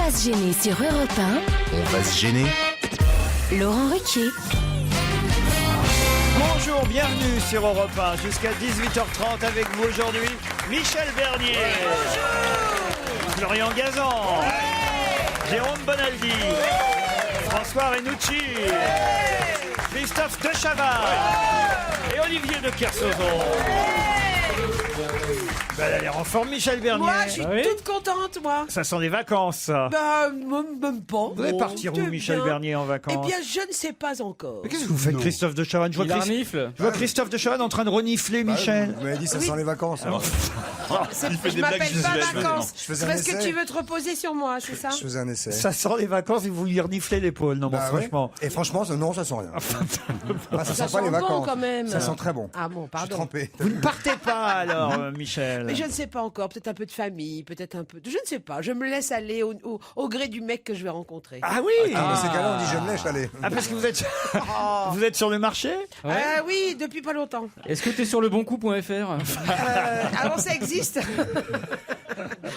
va se gêner sur Europe 1. On va se gêner. Laurent Ruquier. Bonjour, bienvenue sur Europe 1 jusqu'à 18h30 avec vous aujourd'hui, Michel Bernier. Bonjour. Florian Gazan. Jérôme Bonaldi. François Renucci. Christophe de Chavannes. Et Olivier de Kersauzon. Elle a l'air en forme, Michel Bernier. Moi, je suis toute contente, moi. Ça sent les vacances, ça. Bah, même pas. Vous allez partir où, Michel Bernier, en vacances? Eh bien, je ne sais pas encore. Mais qu'est-ce que vous faites, Christophe de Chavannes? Je vois Christophe de Chavannes en train de renifler, Michel. Vous m'avez dit ça sent les vacances. Je m'appelle pas vacances. C'est parce que tu veux te reposer sur moi, c'est ça? Je faisais un essai. Ça sent les vacances et vous lui reniflez l'épaule. Non, Bah franchement. ouais. Et franchement, non, ça sent rien. Ça Ça sent pas sent les bon, vacances. quand même. Ça sent très bon. Ah bon, Je suis pardon. trempé. Vous ne partez pas alors, Michel. Mais je ne sais pas encore. Peut-être un peu de famille, peut-être un peu. Je ne sais pas. Je me laisse aller au gré du mec que je vais rencontrer. Ah oui. Dans ces cas-là, on dit je me lèche, allez. Ah, parce que vous êtes sur le marché? Oui, depuis pas longtemps. Est-ce que t'es sur le boncoop.fr? Alors ça existe.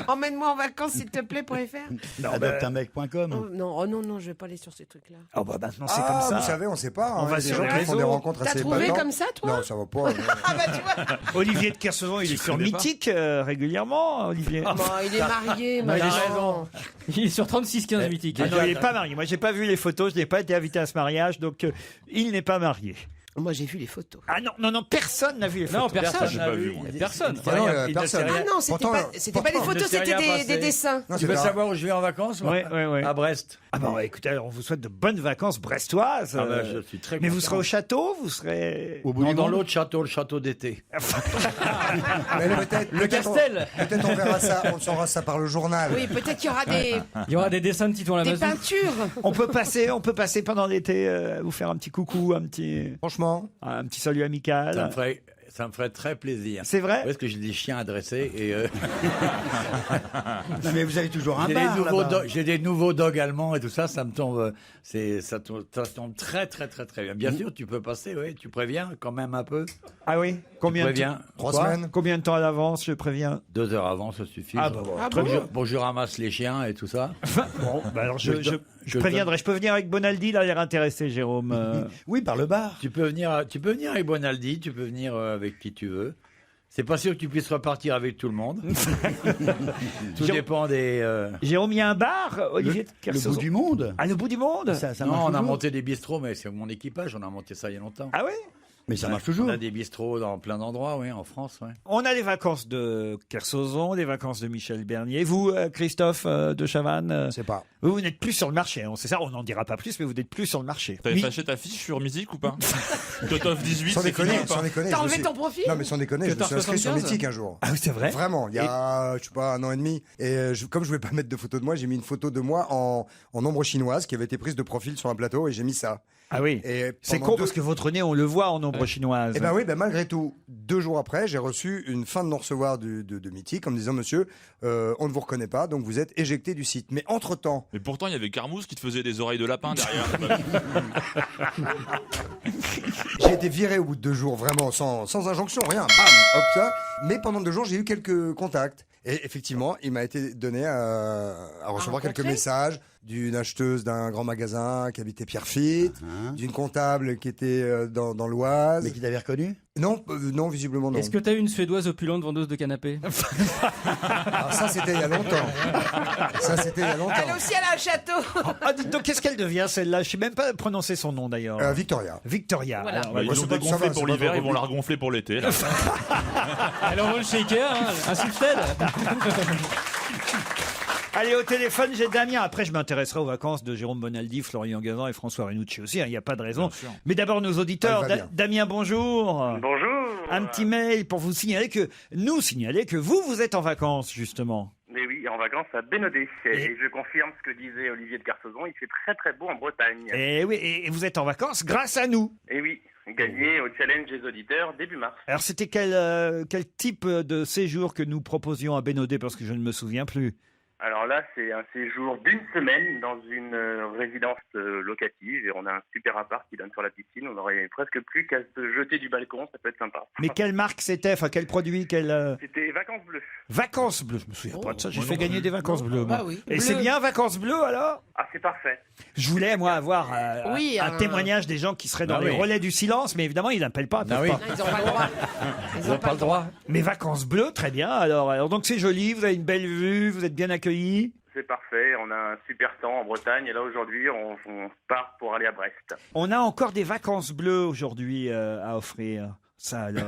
Emmène-moi en vacances, s'il te plaît, .fr. Adopteunmec.com. Non, je vais pas aller sur ces trucs-là. Oh bah maintenant c'est Ah, comme ça. vous savez, on sait pas. On va Il y a sur des gens les qui font des réseaux. rencontres T'as assez trouvé épatantes. comme ça, toi? Non, ça va pas. Ah bah tu vois. Olivier de Kersauzon, il est sur Mythique régulièrement, Olivier. Bon, il est marié, Non, il est maintenant. Il est sur 36-15 mythique. Ah non, il n'est pas marié. Moi, j'ai pas vu les photos. Je n'ai pas été invité à ce mariage, donc il n'est pas marié. Moi, j'ai vu les photos. Ah non, personne n'a vu les photos. Non, personne. J'ai pas vu, moi. Personne. Ah non, Il ne personne. sait rien. Ah non, c'était pas des photos, ne s'est c'était rien passé. des dessins. Non, Tu c'est veux pas- savoir où je vais en vacances moi Ouais. À Brest. Ah bon, écoutez, alors on vous souhaite de bonnes vacances brestoises. Ah bah, je suis très Mais vous content. serez au château, vous serez. Au bout non, dans l'autre château, le château d'été. Mais peut-être- Le peut-être Castel. Peut-être on verra ça, on saura ça par le journal. Oui, peut-être qu'il y aura Il y aura des dessins de Tito des Lamazou. peintures. On peut passer pendant l'été, vous faire un petit coucou, un petit salut amical. Ça me ferait très plaisir. C'est vrai? Parce que j'ai des chiens à dresser et Non mais vous avez toujours un j'ai bar là-bas. j'ai des nouveaux dogs allemands et tout ça, ça me tombe, ça tombe très très très très bien. Bien sûr, tu peux passer, oui, tu préviens quand même un peu. Ah oui? Combien de temps? Préviens. 3 Quoi semaines. Combien de temps à l'avance, je préviens? 2 heures avant, ça suffit. Ah bah voilà. Pour que je ramasse les chiens et tout ça. Bon, bah alors je je préviendrai. Je peux venir avec Bonaldi, il a l'air intéressé, Jérôme. Oui, par le bar. Tu peux venir avec Bonaldi, tu peux venir avec qui tu veux. C'est pas sûr que tu puisses repartir avec tout le monde. Tout dépend des. Jérôme, il y a un bar, Olivier de Le Kersauzon. bout du monde. Ah, le bout du monde? Ça Non, marche on a toujours. monté des bistrots, mais c'est mon équipage, on a monté ça il y a longtemps. Ah oui? Mais ça marche On toujours. a des bistrots dans plein d'endroits, oui, en France, ouais. On a les vacances de Kersauzon, les vacances de Michel Bernier. Vous, Christophe de Chavannes, Je sais pas. vous n'êtes plus sur le marché. On sait ça, on n'en dira pas plus, mais vous n'êtes plus sur le marché. T'avais Mi- fâché ta fiche sur Mythique ou pas? Cutoff 18, Sans c'est fini déconner, ou pas? sans déconner. T'as je me enlevé suis- ton profil? Non, mais sans déconner, je me suis inscrit sur 14,75. Mythique un jour. Ah oui, c'est vrai? Vraiment, il y a, je sais pas, 1 an et demi. Et comme je voulais pas mettre de photo de moi, j'ai mis une photo de moi en ombre chinoise qui avait été prise de profil sur un plateau et j'ai mis ça. Ah oui. Et C'est pendant con parce que votre nez, on le voit en ombre chinoise. Eh ben oui, malgré tout, 2 jours après, j'ai reçu une fin de non-recevoir de Mythique en me disant, monsieur, on ne vous reconnaît pas, donc vous êtes éjecté du site. Mais entre-temps, Mais pourtant, il y avait Carmouze qui te faisait des oreilles de lapin derrière. j'ai été viré au bout de 2 jours, vraiment, sans injonction, rien. Bam, hop, ça. Mais pendant 2 jours, j'ai eu quelques contacts. Et effectivement, il m'a été donné à recevoir quelques rencontrer messages d'une acheteuse d'un grand magasin qui habitait Pierrefitte, d'une comptable qui était dans l'Oise. Mais qui t'avait reconnu? Non, non, visiblement non. Est-ce que t'as eu une Suédoise opulente vendeuse de canapé? Alors ça, c'était il y a longtemps. Ça, c'était il y a longtemps. Elle aussi, elle a un château. Ah, dites donc, qu'est-ce qu'elle devient, celle-là? Je sais même pas prononcer son nom, d'ailleurs. Victoria. Victoria. Voilà. Alors, Bah, ils Ouais, l'ont c'est pas- ça dégonflé va, pour c'est pas l'hiver, trop ils vont la regonfler pour l'été. là. Elle envole chez Ikea, hein, un Substead. Allez, au téléphone, j'ai Damien. Après, je m'intéresserai aux vacances de Jérôme Bonaldi, Florian Gazan et François Renucci aussi. Il n'y a pas de raison. Bien sûr. Mais d'abord, nos auditeurs. Ah, il va bien. Damien, bonjour. Bonjour. Un petit mail pour vous signaler que vous êtes en vacances, justement. Mais oui, en vacances à Bénodet. Et je confirme ce que disait Olivier de Kersauzon, il fait très très beau en Bretagne. Et oui, et vous êtes en vacances grâce à nous. Et oui, gagné au challenge des auditeurs début mars. Alors, c'était quel type de séjour que nous proposions à Bénodet, parce que je ne me souviens plus. Alors là, c'est un séjour d'une semaine dans une résidence locative et on a un super appart qui donne sur la piscine. On aurait presque plus qu'à se jeter du balcon, ça peut être sympa. Mais quelle marque c'était? Enfin, quel produit? C'était Vacances Bleues. Vacances Bleues. Je me souviens pas de ça. J'ai fait gagner des Vacances Bleues. Ah moi. oui. Et c'est bien Vacances Bleues alors? Ah, c'est parfait. Je voulais moi avoir Oui, un témoignage des gens qui seraient dans Ah les oui. relais du silence, mais évidemment ils n'appellent pas. Ah oui. Non, ils n'ont pas le droit. Ils n'ont pas le droit. Mais Vacances Bleues, très bien. Alors donc c'est joli. Vous avez une belle vue. Vous êtes bien accueillis. C'est parfait. On a un super temps en Bretagne et là aujourd'hui, on part pour aller à Brest. On a encore des Vacances Bleues aujourd'hui à offrir. Ça alors.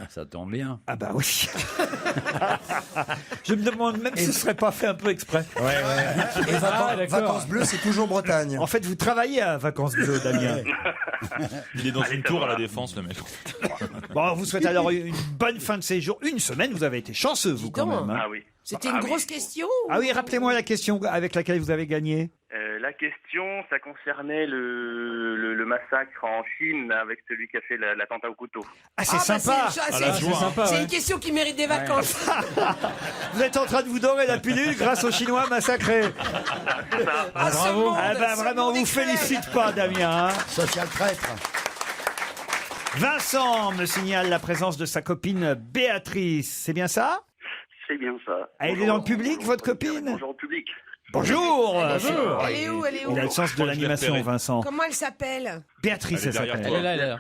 Ça tombe bien. Ah bah oui. Je me demande même si ce serait pas fait un peu exprès. Et Vacances Bleues, c'est toujours Bretagne. En fait, vous travaillez à Vacances Bleues, Damien. Il est dans une tour à la Défense, le mec. Bon, on vous souhaite alors une bonne fin de séjour. Une semaine, vous avez été chanceux, vous, quand donc. même. hein. Ah oui. C'était une grosse question. Ah oui, rappelez-moi la question avec laquelle vous avez gagné. La question, ça concernait le massacre en Chine avec celui qui a fait l'attentat au couteau. Ah, c'est sympa. C'est une question qui mérite des vacances. Vous êtes en train de vous dorer la pilule grâce aux Chinois massacrés. Ah, ce monde, Ah bah ce vraiment, on monde vous excelle. félicite pas, Damien. hein. Social traître. Vincent me signale la présence de sa copine Béatrice. C'est bien ça? C'est bien ça. Elle est dans le public, votre copine? Bonjour au public. Bonjour. Elle est où? Elle est où? Il a le sens de crois que je l'ai l'animation, repéré. Vincent. Comment elle s'appelle? Béatrice, Elle est elle derrière s'appelle. toi. Elle est là.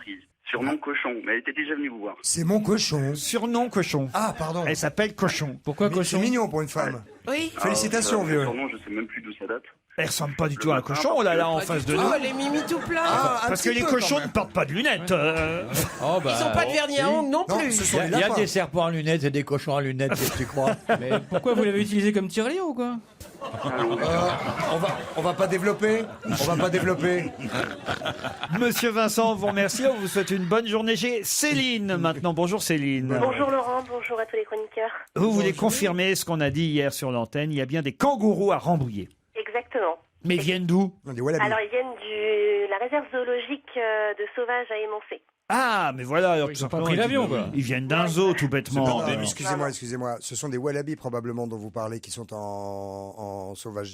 Surnom cochon, mais elle était déjà venue vous voir. C'est mon cochon. Surnom cochon. Ah, pardon. Elle s'appelle Cochon. Pourquoi Mais cochon? c'est mignon pour une femme. Oui. Félicitations, Alors, vieux. Surnom, je sais même plus d'où ça date. Elle ressemble pas du tout à un cochon, oh là là, en face de nous. Oh, elle est mimi tout plein. Ah, un Parce que petit les peu, cochons quand ne même. portent pas de lunettes. Oh, bah, Ils ont pas de vernis à ongles non Non, plus. ce Il sont y, les a, il y a lapins. des serpents à lunettes et des cochons à lunettes, qu'est-ce que tu crois? Mais pourquoi vous l'avez utilisé comme tirelire ou quoi? On va pas développer. On va pas développer. Monsieur Vincent, on vous remercie. On vous souhaite une bonne journée. J'ai Céline maintenant. Bonjour Céline. Bonjour Laurent, bonjour à tous les chroniqueurs. Vous voulez confirmer ce qu'on a dit hier sur l'antenne. Il y a bien des kangourous à Rambouillet. Exactement. Mais ils viennent d'où? Non, des wallabies. Alors ils viennent de la réserve zoologique de Sauvage à Émoncé. Ah, mais voilà. Alors, Ils tout ont pas simplement, pris l'avion, quoi. Ils viennent d'un zoo, tout bêtement. Non, endémique. excusez-moi. Ce sont des wallabies probablement dont vous parlez qui sont en sauvage,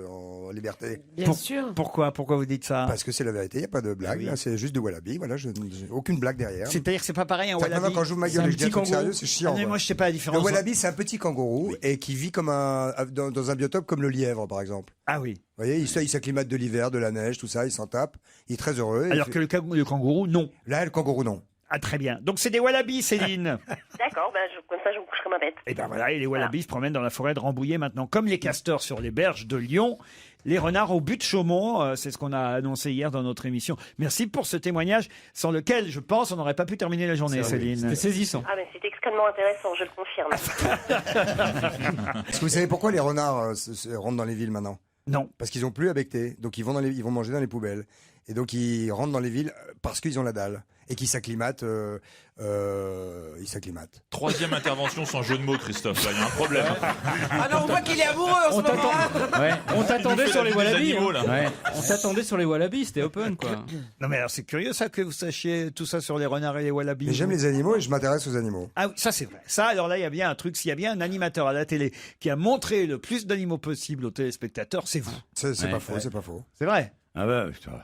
en liberté. Bien sûr. Pourquoi vous dites ça? Parce que c'est la vérité, il n'y a pas de blague. Là, c'est juste des wallabies. Voilà, aucune blague derrière. C'est-à-dire que c'est pas pareil un C'est-à-dire que wallaby. maintenant, quand j'ouvre ma C'est gueule un et que je dis un petit truc kangourou. sérieux, c'est chiant. Ah, mais quoi. moi, je sais pas la Le différence. wallaby, c'est un petit kangourou et qui vit comme dans un biotope comme le lièvre, par exemple. Ah oui. Vous voyez, il s'acclimate de l'hiver, de la neige, tout ça, il s'en tape. Il est très heureux. Alors que le kangourou, non. Là, le kangourou, non. Ah, très bien. Donc, c'est des wallabies, Céline. D'accord, comme ça je me couche comme un bête. Et ben voilà, et les wallabies se promènent dans la forêt de Rambouillet maintenant, comme les castors sur les berges de Lyon. Les renards au but de Chaumont, c'est ce qu'on a annoncé hier dans notre émission. Merci pour ce témoignage, sans lequel, je pense, on n'aurait pas pu terminer la journée, Céline. C'était saisissant. Ah mais c'est extrêmement intéressant, je le confirme. Est-ce que vous savez pourquoi les renards rentrent dans les villes maintenant? Non. Parce qu'ils ont plus à becter, donc ils vont manger dans les poubelles. Et donc ils rentrent dans les villes parce qu'ils ont la dalle et qu'ils s'acclimatent. Ils s'acclimatent. Troisième intervention sans jeu de mots, Christophe. Là, il y a un problème. Ah non, on voit qu'il est amoureux en ce moment. Ouais. On t'attendait sur les wallabies. animaux, hein. là. Ouais. On t'attendait sur les wallabies, c'était open quoi. Non mais alors c'est curieux ça que vous sachiez tout ça sur les renards et les wallabies. Mais j'aime les animaux et je m'intéresse aux animaux. Ah oui, ça c'est vrai. Ça alors là il y a bien un truc, s'il y a bien un animateur à la télé qui a montré le plus d'animaux possible aux téléspectateurs, c'est vous. C'est Ouais, pas faux, ouais. c'est pas faux. C'est vrai. Ah bah, toi.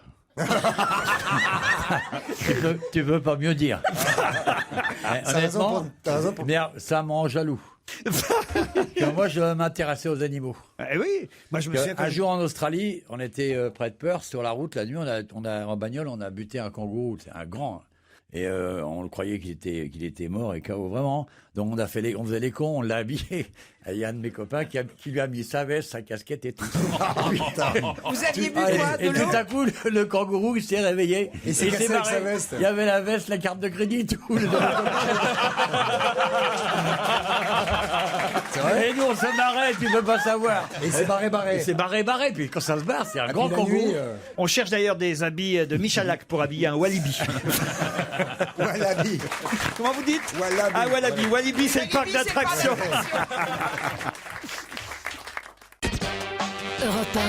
tu peux pas mieux dire. Ouais, honnêtement, T'as raison pour... merde, ça m'en jaloux. Que moi, je m'intéressais aux animaux. Eh oui, moi je me souviens quand Un jour en Australie, on était près de Perth, sur la route, la nuit, en bagnole, on a buté un kangourou, c'est un grand. Et on le croyait qu'il était mort et KO, vraiment. Donc on faisait les cons, on l'a habillé. Et il y a un de mes copains qui lui a mis sa veste, sa casquette et tout. Vous aviez bu quoi? Et De l'eau? tout à coup, le kangourou, il s'est réveillé. Et il s'est cassé s'est avec sa barré. veste. Il y avait la veste, la carte de crédit, tout. C'est vrai. Et nous, on se marrait, tu peux pas savoir. Et c'est barré. C'est barré. Puis quand ça se barre, c'est un grand Puis la kangourou. nuit, on cherche d'ailleurs des habits de Michalak pour habiller un walibi. Wallaby. Comment vous dites? Wallaby. Ah Wallaby, Walibi c'est le parc Walibi, c'est pas d'attractions. Europe 1,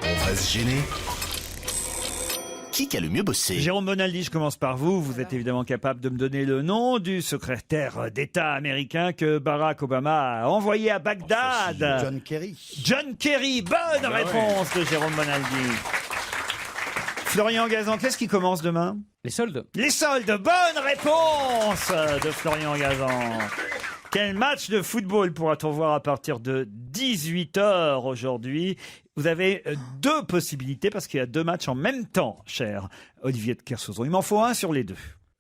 On va se gêner. qui a le mieux bossé? Jérôme Bonaldi, je commence par vous. Vous êtes évidemment capable de me donner le nom du secrétaire d'État américain que Barack Obama a envoyé à Bagdad. John Kerry. John Kerry, bonne réponse de Jérôme Bonaldi. Florian Gazan, qu'est-ce qui commence demain? Les soldes. Les soldes, bonne réponse de Florian Gazan. Quel match de football pourra-t-on voir à partir de 18h aujourd'hui? Vous avez deux possibilités parce qu'il y a deux matchs en même temps, cher Olivier de Kersauzon. Il m'en faut un sur les deux.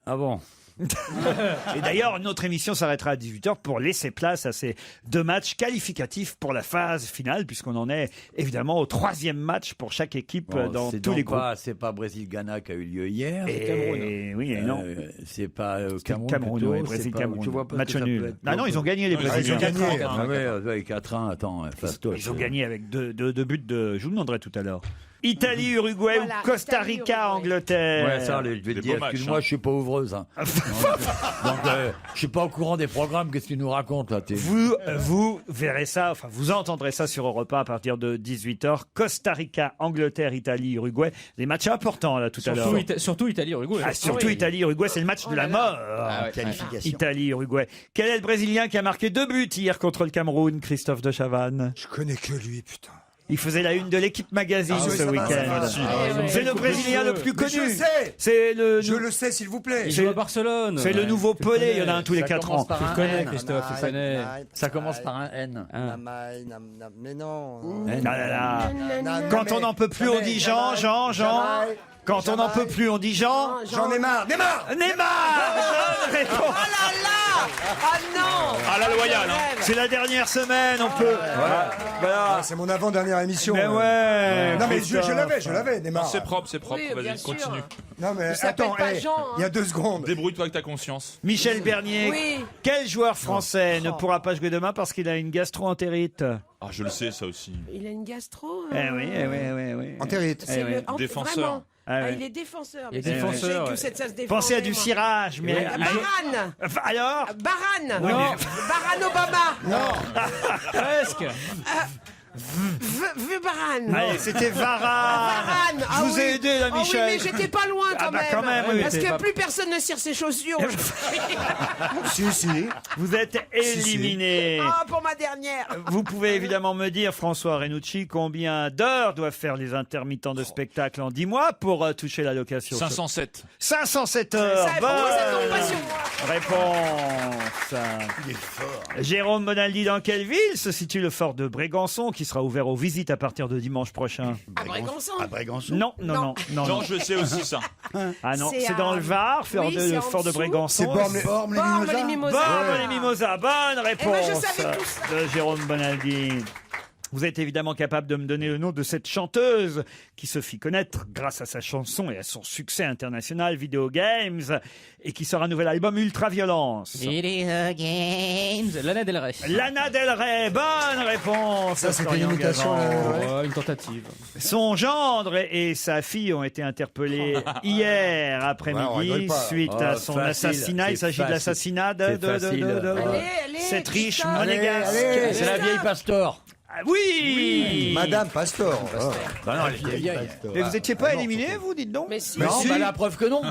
Ah bon? Et d'ailleurs, notre émission s'arrêtera à 18h pour laisser place à ces deux matchs qualificatifs pour la phase finale, puisqu'on en est évidemment au troisième match pour chaque équipe dans tous les groupes. C'est pas Brésil-Ghana qui a eu lieu hier. Et oui, et non. C'est pas Cameroun. Cameroun, oui, Brésil-Cameroun. Match nul. Ah non, ils ont gagné les Brésiliens. Ils ont gagné. 4-1, attends, fastoche. Ils ont gagné avec deux buts de... Je vous demanderai tout à l'heure. Italie, Uruguay Voilà, ou Costa Rica, Italie, Uruguay. Angleterre. Ouais, ça, je vais te Des dire, beaux matchs, excuse-moi, hein. je suis pas ouvreuse. Hein. Donc, je suis pas au courant des programmes. Qu'est-ce que tu nous racontes là? Vous verrez ça, enfin vous entendrez ça sur Europe 1 à partir de 18h. Costa Rica, Angleterre, Italie, Uruguay. Des matchs importants là tout à l'heure. Surtout Italie-Uruguay. Ah, surtout Italie, Uruguay, c'est le match de la mort. Qualification. Italie, Uruguay. Quel est le Brésilien qui a marqué 2 buts hier contre le Cameroun, Christophe de Chavannes? Je connais que lui, putain. Il faisait la une de l'équipe magazine Ah oui, ce ça va, week-end. ça va. C'est le Brésilien le plus Mais connu. je sais. C'est le. Je le sais, s'il vous plaît. Il joue à Barcelone. C'est le nouveau Pelé. Il y en a un tous les 4 ans. Tu le connais, Christophe, tu le connais. Ça commence par un N. Mais non. Ah là là. Quand on n'en peut plus, on dit Jean. Quand on n'en peut plus, on dit Jean. J'en ai marre. Neymar. Bonne réponse. Oh là là! Ah non! Ah, la loyale, hein. C'est la dernière semaine, on peut. Voilà. Ah, c'est mon avant-dernière émission. Mais ouais. Non, mais Christophe. je l'avais, Neymar. C'est propre, Oui, bien Vas-y, sûr. continue. Non, mais Il s'appelle attends, pas Jean, hein. il y a 2 secondes. Débrouille-toi avec ta conscience. Michel Bernier. Oui. Quel joueur français ne pourra pas jouer demain parce qu'il a une gastro-entérite? Ah, je le sais, ça aussi. Il a une gastro. Oui. Entérite. C'est le Défenseur. vraiment. Ah ouais. Il est défenseur. Il est Mais défenseur, je sais que ça se défend. Pensez à du cirage, mais. Baran. Alors Baran. Non. Baran Obama. Presque. Vu Baran. Allez, c'était Varane. Varane. Je vous ai aidé, là, Ah Michel. oui, mais j'étais pas loin quand Ah bah, même. quand même, oui. Parce T'es que pas- plus personne ne cire ses chaussures. Si. Vous êtes éliminé. Ah, pour ma dernière. Vous pouvez évidemment me dire, François Renucci, combien d'heures doivent faire les intermittents de spectacle en 10 mois pour toucher l'allocation? 507. 507 heures. Ça, pourquoi ça tombe pas sur moi? Réponse. Il est fort. Jérôme Bonaldi, dans quelle ville se situe le fort de Brégançon qui sera ouvert aux visites à partir de dimanche prochain? À Brégançon. À Brégançon. Non. Non, je sais aussi ça. Ah non, C'est c'est dans à- le Var, Oui, c'est le en fort de dessous. Brégançon. C'est Bormes les Bormes, Mimosas. les Mimosas. Bormes les Mimosas, bonne Eh ben, je réponse savais tout ça. de Jérôme Bonaldi. Vous êtes évidemment capable de me donner le nom de cette chanteuse qui se fit connaître grâce à sa chanson et à son succès international Video Games et qui sort un nouvel album Ultraviolence. Video Games. Lana Del Rey. Lana Del Rey, bonne réponse. Ça, c'était Florian l'imitation. Gazan. Ouais, une tentative. Son gendre et sa fille ont été interpellés hier Ouais, on après-midi rigole pas. suite Oh, à son facile, assassinat. Il c'est s'agit de facile. l'assassinat C'est de facile. Allez, cette riche Christophe. monégasque. allez. C'est la vieille Pastor. Ah oui, Madame Pastor. Bah non, elle est vieille. Mais vous étiez pas éliminé, vous, dites donc? Mais si. Non, si. bah la preuve que non. Mais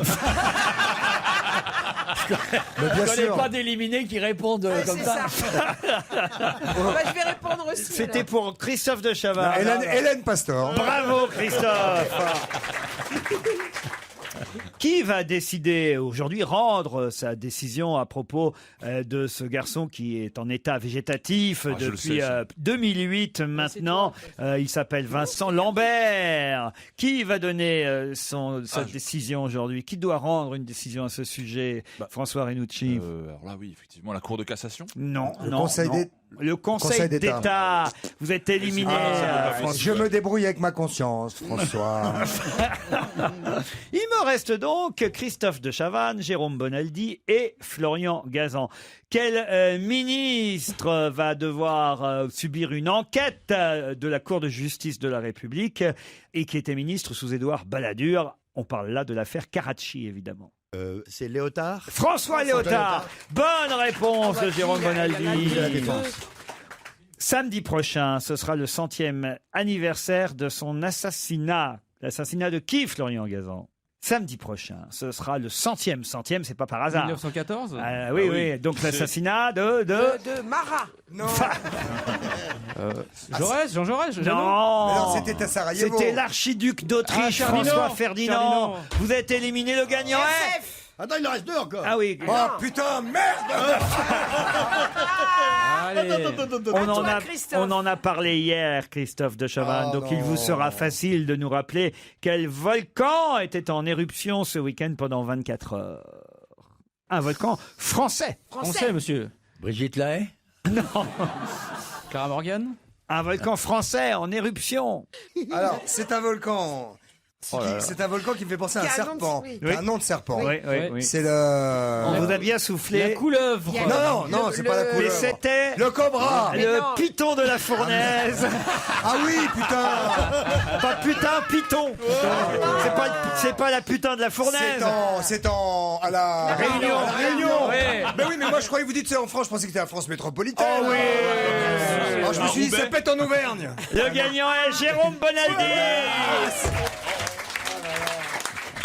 Je bien connais sûr. pas d'éliminés qui répondent Ouais, comme c'est ça. ça. Bah, je vais répondre aussi. C'était alors. pour Christophe de Chavannes. Hélène Pastor. Bravo, Christophe. Qui va décider aujourd'hui, rendre sa décision à propos de ce garçon qui est en état végétatif Ah, je le depuis sais, ça. 2008 maintenant. Il s'appelle Vincent Lambert. Qui va donner sa décision aujourd'hui? Qui doit rendre une décision à ce sujet? François Renucci. Alors là, oui, effectivement, la Cour de cassation. Non, Le non, Conseil non. d'État. Le Conseil Conseil d'État. d'État. Vous êtes éliminé. Je me débrouille avec ma conscience, François. Il me reste donc Christophe de Chavannes, Jérôme Bonaldi et Florian Gazan. Quel ministre va devoir subir une enquête de la Cour de justice de la République et qui était ministre sous Édouard Balladur? On parle là de l'affaire Karachi, évidemment. C'est Léotard. François Léotard. Bonne réponse de Jérôme Bonaldi. de la Défense. Samedi prochain, ce sera le 100e anniversaire de son assassinat. L'assassinat de qui, Florian Gazan? Samedi prochain, ce sera le centième, c'est pas par hasard. 1914 Oui. Donc l'assassinat de Marat. Non, Jaurès, Jean Jaurès. Non, mais non, c'était à Sarajevo. C'était l'archiduc d'Autriche, Ah, Ferdinand. François Ferdinand. Ferdinand. Vous êtes éliminé, le gagnant est... Attends, il en reste 2 encore. Ah oui. Oh putain, merde. Allez. On en a parlé hier, Christophe de Chavannes, Oh donc il non. vous sera facile de nous rappeler quel volcan était en éruption ce week-end pendant 24 heures. Un volcan français. Français, monsieur. Brigitte Lahaye. Clara Morgan. Un volcan français en éruption. Alors, c'est un volcan. C'est un volcan qui me fait penser à un Qui a un nom de- serpent. oui. Qui a un nom de serpent. Oui. C'est le. On vous a bien soufflé. La couleuvre. Non, c'est pas la Mais couleuvre. c'était Le cobra. Mais le non. python de la fournaise. Ah oui, putain. Pas putain, python. C'est pas la putain de la fournaise. C'est à la Réunion. À la Réunion. Ouais. Ben oui, mais moi je croyais que vous dites c'est en France. Je pensais que c'était la France métropolitaine. Oh oui. Alors, je me suis dit ça pète en Auvergne. Le gagnant est Jérôme Bonaldi.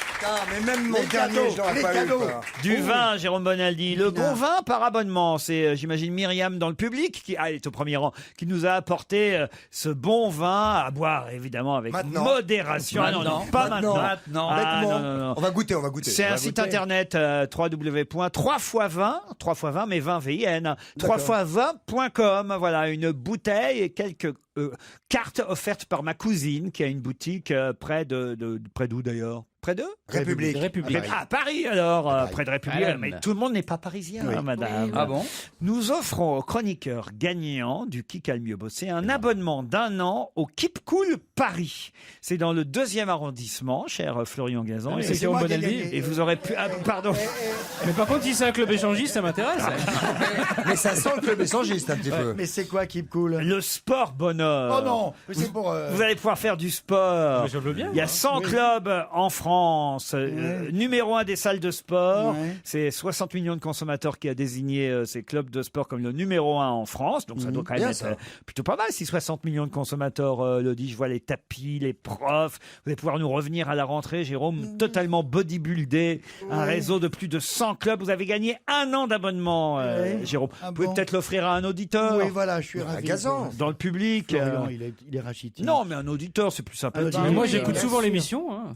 Putain, mais même mon Les dernier, cadeaux, je l'aurais les pas eu. cadeaux. quoi. Du vin, Jérôme Bonaldi. Le bon vin par abonnement. C'est, j'imagine, Myriam dans le public, qui elle est au premier rang, qui nous a apporté ce bon vin à boire, évidemment, avec Maintenant. modération. Ah non, Maintenant. non, pas Maintenant. maintenant. Ah, Bêtement. non. On va goûter. C'est un site internet www.3x20, 3x20, mais 20 VIN, 3x20.com. Voilà, une bouteille et quelques cartes offertes par ma cousine qui a une boutique près d'où d'ailleurs? Près de République. République. À Paris alors, près de République. Paris. Mais tout le monde n'est pas parisien, madame. Ah bon? Nous offrons aux chroniqueurs gagnants du Qui a le mieux bossé un abonnement d'1 an au Keep Cool Paris. C'est dans le 2e arrondissement, cher Florian Gazan. Ah, mais Et- c'est Jérôme moi qui ai Bonaldi. gagné. et vous aurez pu... Ah, pardon. Mais par contre, si c'est un club échangiste, ça m'intéresse. Mais ça sent le club échangiste un petit peu. Mais c'est quoi Keep Cool? Le sport bonheur. Oh non, mais c'est pour. Vous allez pouvoir faire du sport. Mais je veux bien, Il y a moi. 100 clubs en France. Numéro 1 des salles de sport. Ouais. C'est 60 millions de consommateurs qui a désigné ces clubs de sport comme le numéro 1 en France. Donc ça doit quand même Bien être ça. plutôt pas mal si 60 millions de consommateurs le disent. Je vois les tapis, les profs. Vous allez pouvoir nous revenir à la rentrée, Jérôme, totalement bodybuildé. Un réseau de plus de 100 clubs. Vous avez gagné 1 an d'abonnement, Jérôme. Ah Vous pouvez bon peut-être l'offrir à un auditeur. Oui, voilà, je suis ravi. Gazan. Dans le public. Florian, il est rachitique. Non, mais un auditeur, c'est plus sympathique. Mais moi, Oui, j'écoute bien souvent sûr. l'émission. Hein.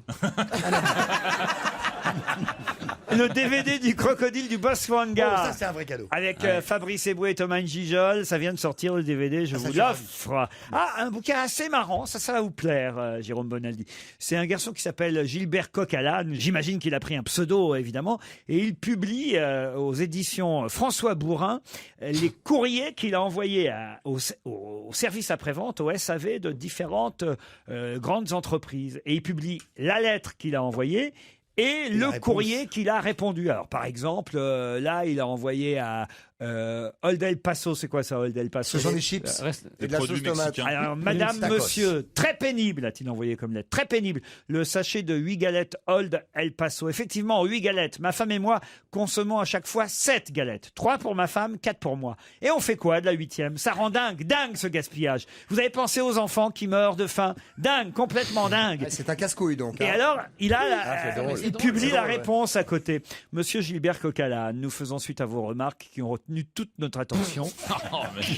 Le DVD du crocodile du Oh, Botswana. ça, c'est un vrai cadeau. Avec Fabrice Eboué et Thomas Gijol, ça vient de sortir le DVD, je vous l'offre. Ah, un bouquin assez marrant, ça va vous plaire, Jérôme Bonaldi. C'est un garçon qui s'appelle Gilbert Coquelin, j'imagine qu'il a pris un pseudo évidemment, et il publie aux éditions François Bourrin les courriers qu'il a envoyés au service après-vente, au SAV de différentes grandes entreprises. Et il publie la lettre qu'il a envoyée et le réponse. courrier qu'il a répondu. Alors, par exemple, là, il a envoyé à Old El Paso. C'est quoi ça, Old El Paso? Ce sont des chips Reste- et de la produits sauce tomate. mexicains. Alors, madame, Tacos. monsieur, très pénible, a-t-il envoyé comme lettre. Très pénible. Le sachet de 8 galettes Old El Paso. Effectivement, 8 galettes. Ma femme et moi consommons à chaque fois 7 galettes. 3 pour ma femme, 4 pour moi. Et on fait quoi de la 8e? Ça rend dingue ce gaspillage. Vous avez pensé aux enfants qui meurent de faim? Dingue, complètement dingue. Ah, c'est un casse-couille donc. Et hein. alors, il a c'est drôle. il publie la réponse à côté. Monsieur Gilbert Coquelin, nous faisons suite à vos remarques qui ont retenu toute notre attention.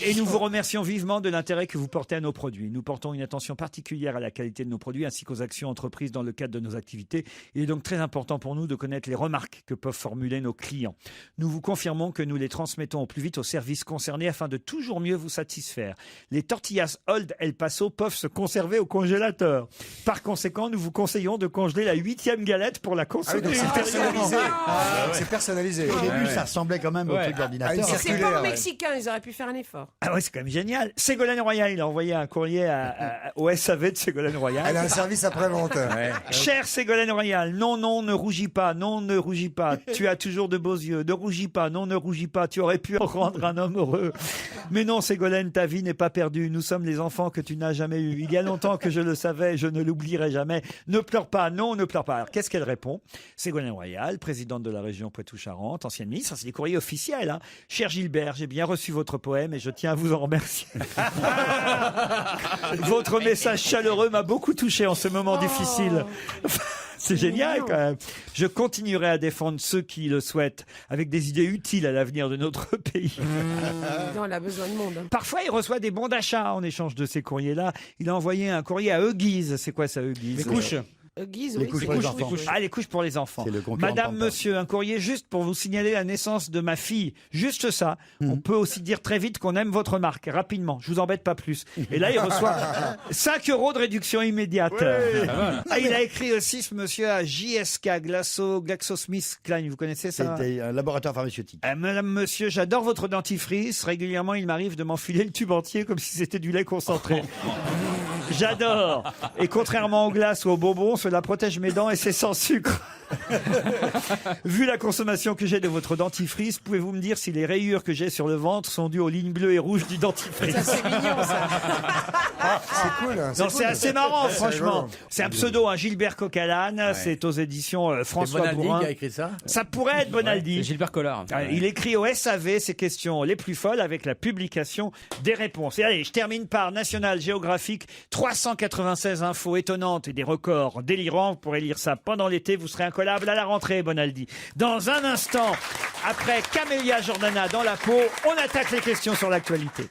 Et nous vous remercions vivement de l'intérêt que vous portez à nos produits. Nous portons une attention particulière à la qualité de nos produits ainsi qu'aux actions entreprises dans le cadre de nos activités. Il est donc très important pour nous de connaître les remarques que peuvent formuler nos clients. Nous vous confirmons que nous les transmettons au plus vite aux services concernés afin de toujours mieux vous satisfaire. Les tortillas Old El Paso peuvent se conserver au congélateur. Par conséquent, nous vous conseillons de congeler la 8e galette pour la Ah oui, consommer donc c'est ultérieurement. personnalisé. C'est personnalisé. Au début, ça ressemblait quand même au Ouais. truc Ah, d'ordinateur. une C'est circulaire, pas ouais. mexicain, ils auraient pu faire un effort. Ah ouais, c'est quand même génial. Ségolène Royal, il a envoyé un courrier au SAV de Ségolène Royal. Elle a un service après-vente. Cher Ségolène Royal, non, non, ne rougis pas, non, ne rougis pas. Tu as toujours de beaux yeux. Ne rougis pas, non, ne rougis pas. Tu aurais pu en rendre un homme heureux. Mais non, Ségolène, ta vie n'est pas perdue. Nous sommes les enfants que tu n'as jamais eus. Il y a longtemps que je le savais, je ne l'oublierai jamais. Ne pleure pas, non, ne pleure pas. Alors, qu'est-ce qu'elle répond? Ségolène Royal, présidente de la région Poitou-Charentes, ancienne ministre, c'est des courriers officiels, hein. Cher Gilbert, j'ai bien reçu votre poème et je tiens à vous en remercier. Votre message chaleureux m'a beaucoup touché en ce moment difficile. C'est génial quand même. Je continuerai à défendre ceux qui le souhaitent avec des idées utiles à l'avenir de notre pays. Non, elle a besoin de monde. Parfois, il reçoit des bons d'achat en échange de ces courriers-là. Il a envoyé un courrier à Huggies. C'est quoi ça, Huggies? Les couches. Guise, Les oui, couches c'est pour les couche, enfants. couche. Ah, les couches pour les enfants. C'est le concurrent Madame, Pampers. monsieur, un courrier juste pour vous signaler la naissance de ma fille. Juste ça. On peut aussi dire très vite qu'on aime votre marque. Rapidement. Je vous embête pas plus. Et là, il reçoit 5 € de réduction immédiate. Ah, il a écrit aussi, ce monsieur, à JSK, GlaxoSmithKline. Vous connaissez ça? C'était un laboratoire pharmaceutique. Madame, monsieur, j'adore votre dentifrice. Régulièrement, il m'arrive de m'enfiler le tube entier comme si c'était du lait concentré. J'adore. Et contrairement aux glaces ou aux bonbons, cela protège mes dents et c'est sans sucre. Vu la consommation que j'ai de votre dentifrice, pouvez-vous me dire si les rayures que j'ai sur le ventre sont dues aux lignes bleues et rouges du dentifrice? Ça, c'est mignon, ça. C'est cool. Non, c'est assez marrant, C'est franchement. rigolo. C'est un pseudo, hein, Gilbert Coquelin. C'est aux éditions C'est François Bonaldi Bourrin. qui a écrit ça. Ça pourrait être Bonaldi. C'est Gilbert Collard. Il écrit au SAV ses questions les plus folles avec la publication des réponses. Et allez, je termine par National Geographic. 396 infos étonnantes et des records délirants. Vous pourrez lire ça pendant l'été. Vous serez incollable à la rentrée, Bonaldi. Dans un instant, après Camélia Jordana dans la peau, on attaque les questions sur l'actualité.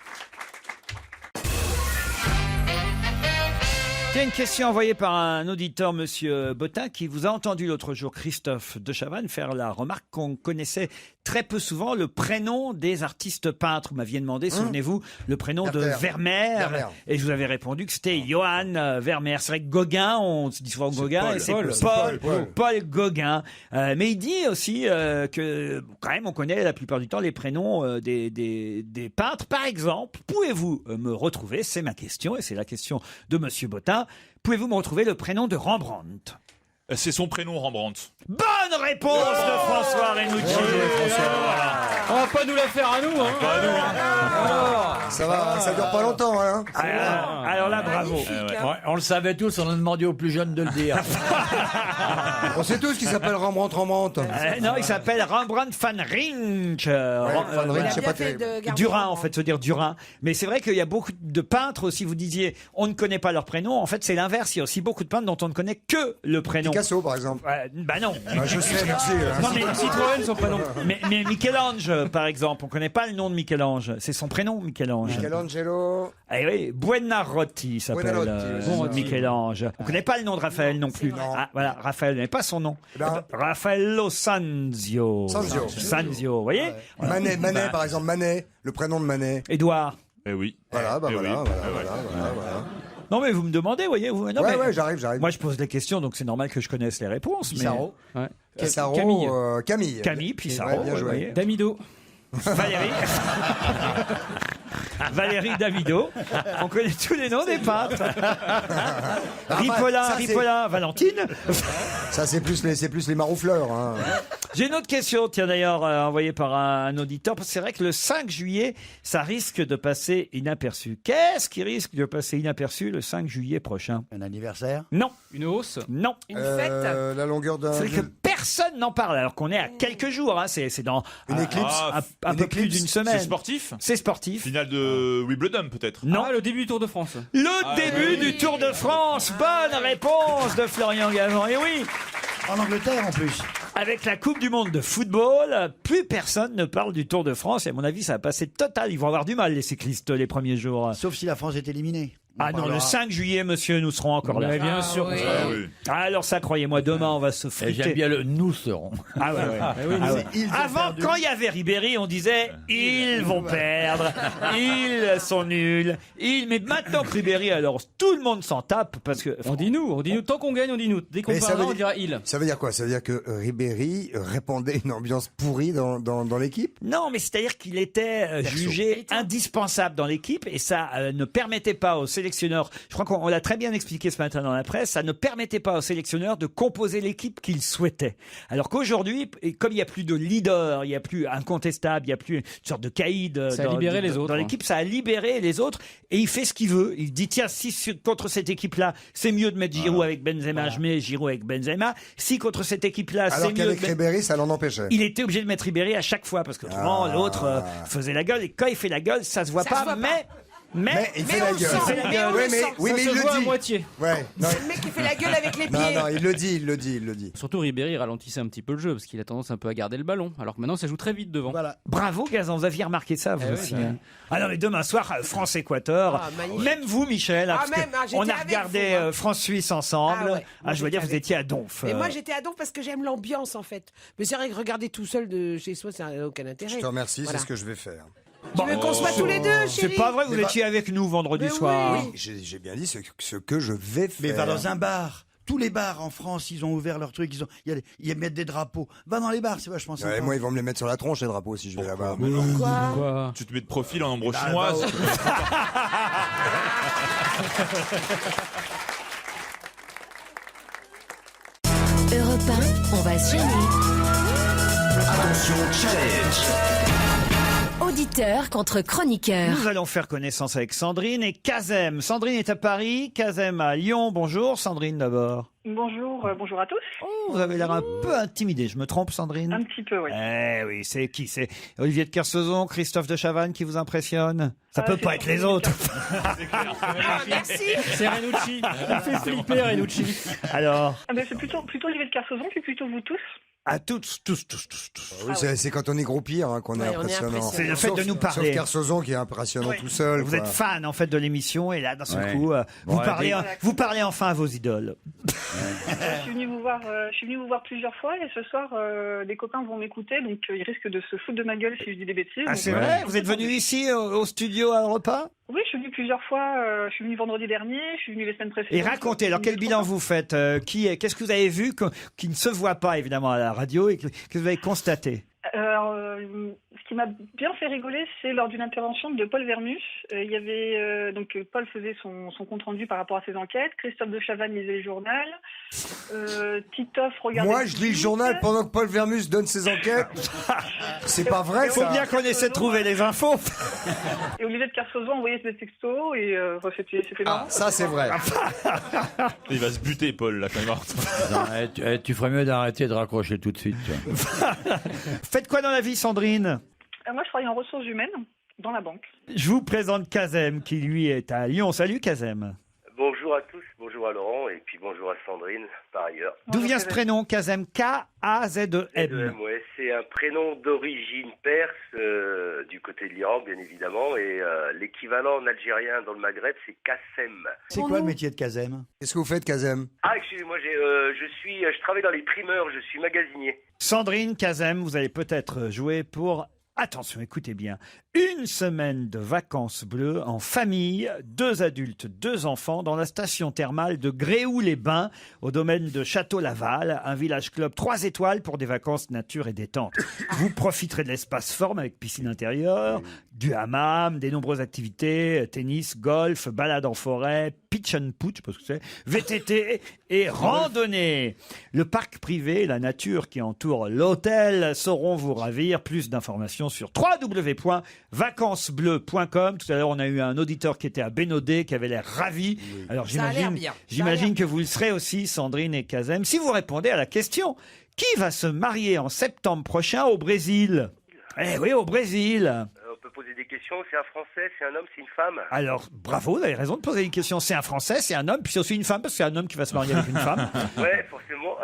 Il y a une question envoyée par un auditeur, monsieur Botin, qui vous a entendu l'autre jour, Christophe de Chavannes, faire la remarque qu'on connaissait très peu souvent le prénom des artistes peintres. Vous m'aviez demandé, souvenez-vous, le prénom de Vermeer. Vermeer. Et je vous avais répondu que c'était Johann Vermeer. C'est vrai que Gauguin, on se dit souvent Gauguin, Paul. et c'est Paul. Paul Gauguin. Mais il dit aussi que, quand même, on connaît la plupart du temps les prénoms des peintres. Par exemple, pouvez-vous me retrouver, c'est ma question, et c'est la question de monsieur Botin, pouvez-vous me retrouver le prénom de Rembrandt? C'est son prénom, Rembrandt. Bonne réponse de François Renucci. On va pas nous la faire à nous, hein. Ça va, ça dure pas longtemps, hein. Alors là, bravo. On le savait tous, on a demandé aux plus jeunes de le dire. On sait tous qu'il s'appelle Rembrandt. Non, il s'appelle Rembrandt van Rijn. Van Rijn, Il a c'est bien pas fait terrible. de garder Durin, Rembrandt. en fait, se dire Durin. Mais c'est vrai qu'il y a beaucoup de peintres aussi. Vous disiez, on ne connaît pas leur prénom. En fait, c'est l'inverse. Il y a aussi beaucoup de peintres dont on ne connaît que le prénom. Picasso, par exemple. Bah non. Ah, je sais, merci. Non, mais Citroën, son prénom. Mais Michel-Ange, par exemple, on ne connaît pas le nom de Michel-Ange. C'est son prénom, Michel-Ange. Michelangelo. Ah oui, Buonarroti s'appelle Buonarroti, oui, c'est Michel-Ange. On ne connaît pas le nom de Raphaël non plus. Non. Ah, voilà, Raphaël n'est pas son nom. Non. Raffaello Sanzio. Sanzio. Sanzio, vous voyez. Manet, par exemple, Manet, le prénom de Manet. Édouard. Eh oui. Voilà, Eh oui. voilà. Non mais vous me demandez, voyez. Non, mais Ouais, j'arrive. moi je pose des questions, donc c'est normal que je connaisse les réponses. Pissarro. Ouais. Pissarro, Camille. Camille. Camille, Pissarro, Ouais, bien joué. vous voyez. Damido. Valérie. Valérie Davido. On connaît tous les noms des peintres. Ripollin, Valentine. Ça, c'est plus les maroufleurs. Hein. J'ai une autre question, tiens d'ailleurs, envoyée par un auditeur, parce que c'est vrai que le 5 juillet, ça risque de passer inaperçu. Qu'est-ce qui risque de passer inaperçu le 5 juillet prochain? Un anniversaire. Non, Une hausse. non. Une fête. La longueur d'un. C'est vrai que personne n'en parle, alors qu'on est à quelques jours, hein, c'est dans Une éclipse. un Une peu plus éclipse. d'une C'est semaine. sportif C'est sportif. Finale de Wimbledon, peut-être. Non. Ah, le début du Tour de France. Le début du Tour de France. Bonne réponse de Florian Gazan. Et oui, En Angleterre, en plus. avec la Coupe du Monde de football, plus personne ne parle du Tour de France. Et à mon avis, ça va passer total. Ils vont avoir du mal, les cyclistes, les premiers jours. Sauf si la France est éliminée. On Ah non, parlera. le 5 juillet, monsieur, nous serons encore là. Mais bien sûr. oui. Ah oui. Ah, alors ça, croyez-moi, demain, on va se Et friter. j'aime bien le nous serons. Ah ouais, ouais. Ah ouais. Ils ont Avant, perdu. quand il y avait Ribéry, on disait ils vont perdre, ils sont nuls. Mais maintenant que Ribéry, alors tout le monde s'en tape parce que. On dit nous. Tant qu'on gagne, on dit nous. Dès qu'on Mais ça parlera, veut on dira il. Ça veut dire quoi? Ça veut dire que Ribéry répandait une ambiance pourrie dans l'équipe? Non, mais c'est-à-dire qu'il était jugé indispensable dans l'équipe et ça ne permettait pas aux sélectionneur, je crois qu'on l'a très bien expliqué ce matin dans la presse, ça ne permettait pas au sélectionneur de composer l'équipe qu'il souhaitait. Alors qu'aujourd'hui, comme il n'y a plus de leader, il n'y a plus incontestable, il n'y a plus une sorte de caïd Ça a libéré les autres, dans l'équipe, ça a libéré les autres et il fait ce qu'il veut. Il dit tiens, si contre cette équipe-là, c'est mieux de mettre Giroud avec Benzema, je mets Giroud avec Benzema. Si contre cette équipe-là, c'est Alors mieux qu'avec de mettre... Ribéry, ça l'en empêchait. Il était obligé de mettre Ribéry à chaque fois parce que autrement l'autre faisait la gueule et quand il fait la gueule, ça se voit pas. Mais il fait la gueule. Il fait la gueule. Oui, mais il le à dit. moitié. Ouais. Non, C'est le mec qui fait la gueule avec les pieds. non, il le dit. Surtout Ribéry ralentissait un petit peu le jeu parce qu'il a tendance un peu à garder le ballon. Alors que maintenant, ça joue très vite devant. Voilà. Bravo Gazan, vous aviez remarqué ça vous Eh aussi. oui, Hein. Ah non mais demain soir France-Équateur. Ah, magnifique. Même vous Michel, hein, Ah, parce que même, ah, j'étais on a avec regardé vous, hein. France-Suisse ensemble. Ah ouais, moi, Je veux dire j'étais vous avec étiez à Donf. Mais moi j'étais à Donf parce que j'aime l'ambiance en fait. Mais c'est vrai que regarder tout seul de chez soi, ça n'a aucun intérêt. Je te remercie, Voilà. c'est ce que je vais faire. Tu veux qu'on soit tous les deux, C'est chérie? pas vrai, vous Mais étiez avec nous vendredi Mais soir. oui. J'ai bien dit ce que je vais faire. Mais va dans un bar. Tous les bars en France, ils ont ouvert leur truc. Ils mettent des drapeaux. Va dans les bars, c'est vachement sympa. Ouais, moi, ils vont me les mettre sur la tronche, les drapeaux, si je vais là-bas. Pourquoi? Tu te mets de profil en ombre Bah, chinoise. Europe 1, on va se gêner. Attention, challenge. Auditeur contre chroniqueur. Nous allons faire connaissance avec Sandrine et Kazem. Sandrine est à Paris, Kazem à Lyon. Bonjour Sandrine d'abord. Bonjour, bonjour à tous. Vous avez l'air un peu intimidée, je me trompe Sandrine? Un petit peu, oui. Eh oui, c'est qui? C'est Olivier de Kersauzon, Christophe de Chavannes qui vous impressionne? Ça peut pas être les autres. Merci. C'est Renucci. Il fait flipper Renucci. Alors, C'est plutôt Olivier de Kersauzon, puis plutôt vous tous. à tous. Oui, c'est quand on est groupie hein, qu'on est Ouais, on est impressionnant. impressionnant. C'est le fait de nous parler. Sauf Kersozon qui est impressionnant tout seul. Vous quoi. êtes fan en fait de l'émission et là d'un seul Ouais. coup, Bon, vous parlez enfin à vos idoles. Je suis venue vous voir plusieurs fois et ce soir, des copains vont m'écouter, donc ils risquent de se foutre de ma gueule si je dis des bêtises. Ah donc, c'est vrai? Vous êtes venu ici au studio à Europe 1? Oui, je suis venue plusieurs fois. Je suis venue vendredi dernier, je suis venue les semaines précédentes. Et racontez, alors quel bilan vous faites? Qu'est-ce que vous avez vu qui ne se voit pas évidemment à la radio et que vous avez constaté? Alors, ce qui m'a bien fait rigoler, c'est lors d'une intervention de Paul Vermus. Il y avait donc Paul faisait son compte rendu par rapport à ses enquêtes. Christophe de Chavannes lisait le journal. Titoff regardait. Moi, je lis le journal pendant que Paul Vermus donne ses enquêtes. C'est pas vrai, Il faut ça. bien qu'on essaie de trouver les infos. Et Olivier de Kersauzon envoyait des textos et c'était marrant. Ah, ça, c'est vrai. Il va se buter, Paul, là, quand il va rentrer. Non, tu ferais mieux d'arrêter de raccrocher tout de suite. toi. Faites quoi dans la vie Sandrine? Moi, je travaille en ressources humaines dans la banque. Je vous présente Kazem qui lui est à Lyon. Salut Kazem. Bonjour à tous, bonjour à Laurent et puis bonjour à Sandrine par ailleurs. D'où vient ce prénom Kazem? K-A-Z-E-M. Ouais, c'est un prénom d'origine perse du côté de l'Iran bien évidemment et l'équivalent en algérien dans le Maghreb c'est Kassem. C'est quoi le métier de Kazem? Qu'est-ce que vous faites, Kazem? Ah excusez-moi, je travaille dans les primeurs, je suis magasinier. Sandrine, Kazem, vous allez peut-être jouer pour... Attention, écoutez bien. Une semaine de vacances bleues en famille, 2 adultes, 2 enfants dans la station thermale de Gréoux-les-Bains au domaine de Château-Laval, un village club 3 étoiles pour des vacances nature et détente. Vous profiterez de l'espace forme avec piscine intérieure, du hammam, des nombreuses activités, tennis, golf, balade en forêt, pitch and put, je sais pas ce que c'est, VTT et randonnée. Le parc privé et la nature qui entoure l'hôtel sauront vous ravir. Plus d'informations sur www.vacancesbleues.com. Tout à l'heure, on a eu un auditeur qui était à Bénodet, qui avait l'air ravi. Alors, Ça a l'air bien. j'imagine que vous le serez aussi, Sandrine et Kazem, si vous répondez à la question. Qui va se marier en septembre prochain au Brésil? Eh oui, au Brésil. On peut poser des questions, c'est un Français, c'est un homme, c'est une femme? Alors, bravo, vous avez raison de poser une question. C'est un Français, c'est un homme, puis c'est aussi une femme, parce que c'est un homme qui va se marier avec une femme. Ouais, forcément.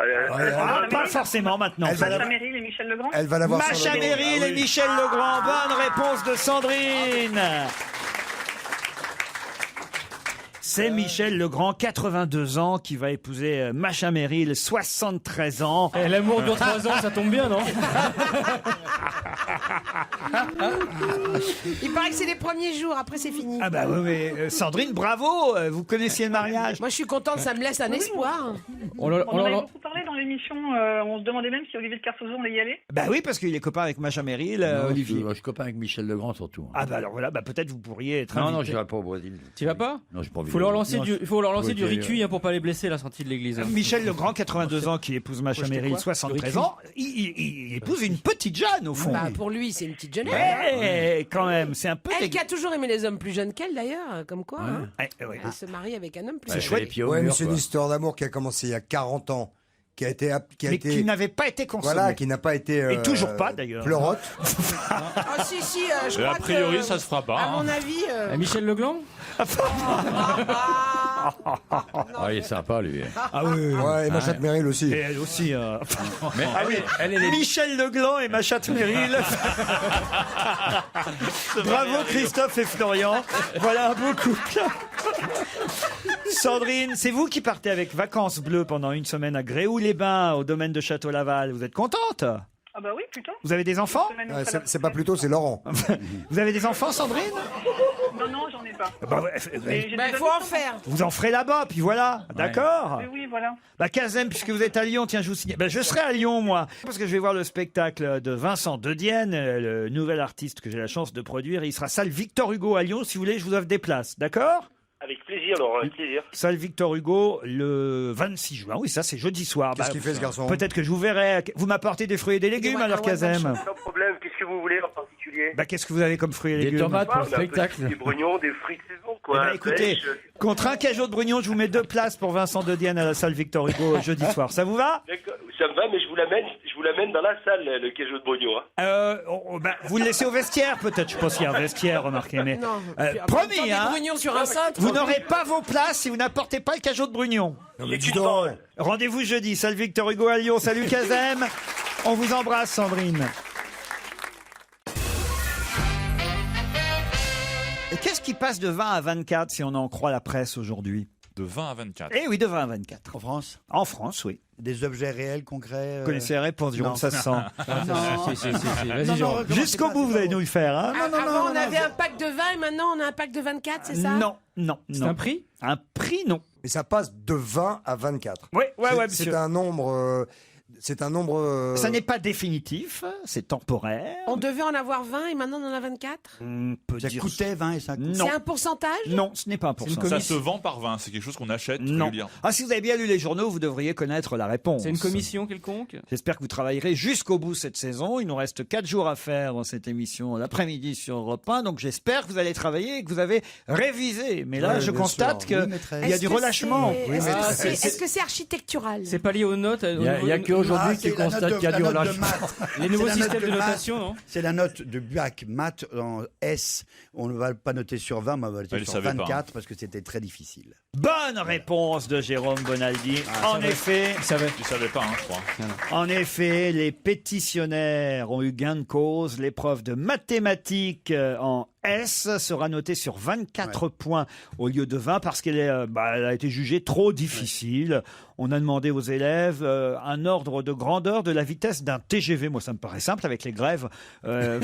Pas forcément maintenant. Macha Merrill et Michel Legrand. Elle va l'avoir sur Macha le dos. Merrill et Michel Legrand. Bonne réponse de Sandrine. C'est Michel Legrand, 82 ans, qui va épouser Macha Merrill, 73 ans. Et l'amour dure 3 ans, ça tombe bien, non? Il paraît que c'est les premiers jours, après c'est fini. Ah bah oui, mais Sandrine, bravo, vous connaissiez le mariage. Moi je suis contente, ça me laisse un espoir. On On en avait beaucoup parlé dans l'émission, on se demandait même si Olivier de Kersauzon allait y aller. Bah oui, parce qu'il est copain avec Macha Merrill, Non, Olivier. Je suis copain avec Michel Legrand surtout. Ah bah alors voilà, bah peut-être vous pourriez être Non, invité. je n'irai pas au Brésil. Tu vas pas? Non, j'ai pas envie. Faut leur lancer Non, du riz-cuit pour pas les blesser à la sortie de l'église. Michel Legrand, 82 ans, qui épouse Macha Merrill, 73 ans, il épouse une petite Jeanne au fond. Bah, pour lui, c'est une petite jeunesse. Ouais, quand même, c'est un peu... Elle qui a toujours aimé les hommes plus jeunes qu'elle, d'ailleurs, comme quoi. Hein. Ouais. Elle se marie avec un homme plus C'est jeune. chouette. Ouais, mais c'est une histoire d'amour qui a commencé il y a 40 ans. Qui n'avait pas été consommée. Voilà, qui n'a pas été. Et toujours pas d'ailleurs. Pleurote. Ah si, je crois A priori, que, ça se fera pas. À mon avis... Michel Legland? Ah, il est sympa, lui. Ah oui. Ouais, et Macha Merrill aussi. Et elle aussi. Mais elle est Michel Legland et Macha Merrill. Bravo Christophe et Florian. Voilà un beau couple. Sandrine, c'est vous qui partez avec Vacances Bleues pendant une semaine à Gréoux-les-Bains, au domaine de Château-Laval. Vous êtes contente? Ah bah oui, plutôt. Vous avez des enfants? Ouais, c'est pas plutôt, c'est Laurent. Vous avez des enfants, Sandrine? Non, j'en ai pas. Bah, ouais, Mais j'ai Bah, des il faut en amis. faire. vous en ferez là-bas, puis voilà. D'accord? Oui, voilà. Bah, Kazem, puisque vous êtes à Lyon, tiens, je vous signale. Bah, je serai à Lyon, moi. Parce que je vais voir le spectacle de Vincent Dedienne, le nouvel artiste que j'ai la chance de produire. Il sera salle Victor Hugo à Lyon. Si vous voulez, je vous offre des places. D'accord? Avec plaisir, Laurent, avec plaisir. Salle Victor Hugo le 26 juin. Oui, ça, c'est jeudi soir. Qu'est-ce qu'il fait, ce garçon? Peut-être que je vous verrai. Vous m'apportez des fruits et des légumes, alors, Kazem? Sans problème, qu'est-ce que vous voulez en particulier? Bah, qu'est-ce que vous avez comme fruits et Des légumes? tomates pour le Bah, un peu spectacle. Des brugnons, des fruits de saison, Eh quoi. ben, écoutez, Pêche. contre un cajot de brugnon, je vous mets 2 places pour Vincent Dedienne à la salle Victor Hugo jeudi soir. Ça vous va? D'accord, ça me va, mais je vous l'amène dans la salle, le cajot de brugnon. Hein. Bah, vous le laissez au vestiaire, peut-être. Je sais pas s'il y a un vestiaire, remarquez. Mais Non. promis, Des hein. brugnons sur un cintre. Vous n'aurez pas vos places si vous n'apportez pas le cajot de brugnon. Non, mais dis donc. Rendez-vous jeudi, salle Victor Hugo à Lyon. Salut Kazem. On vous embrasse, Sandrine. Et qu'est-ce qui passe de 20 à 24 si on en croit la presse aujourd'hui? De 20 à 24. Eh oui, de 20 à 24. En France, En France, oui. des objets réels, concrets. Vous connaissez la réponse, Jérôme, non. ça se sent. Si. Vas-y, Non, Jérôme. non, Jusqu'au bout, vous allez nous le faire. Hein? Avant, on avait un pack de 20 et maintenant, on a un pack de 24, c'est ça? Non. C'est un prix? Un prix, non. Et ça passe de 20 à 24. Ouais, C'est monsieur. un nombre. C'est un nombre. Ça n'est pas définitif, c'est temporaire. On devait en avoir 20 et maintenant, on en a 24? On peut Ça dire coûtait 20 et ça coûte. non. C'est un pourcentage? Non, ce n'est pas un pourcentage. Ça se vend par 20, c'est quelque chose qu'on achète Non. régulièrement. Ah, si vous avez bien lu les journaux, vous devriez connaître la réponse. C'est une commission quelconque? J'espère que vous travaillerez jusqu'au bout cette saison. Il nous reste 4 jours à faire dans cette émission l'après-midi sur Europe 1. Donc j'espère que vous allez travailler et que vous avez révisé. Mais là, Ouais, je bien constate sûr. qu'il Oui, maîtresse. y a du relâchement. Est-ce que c'est architectural? C'est pas lié aux notes? Il y a qu'aujourd'hui que tu constates qu'il y a du relâchement. Les nouveaux C'est la systèmes note de de maths. notation, non? C'est la note de bac maths en S. On ne va pas noter sur 20, mais on va noter Elle sur savait pas, 24 parce que c'était très difficile. Bonne réponse de Jérôme Bonaldi. En effet, Il savait. Tu savais pas, hein, je crois. En effet, les pétitionnaires ont eu gain de cause. L'épreuve de mathématiques en S sera notée sur 24 points au lieu de 20 parce qu'elle elle a été jugée trop difficile. On a demandé aux élèves un ordre de grandeur de la vitesse d'un TGV. Moi, ça me paraît simple avec les grèves. Bah,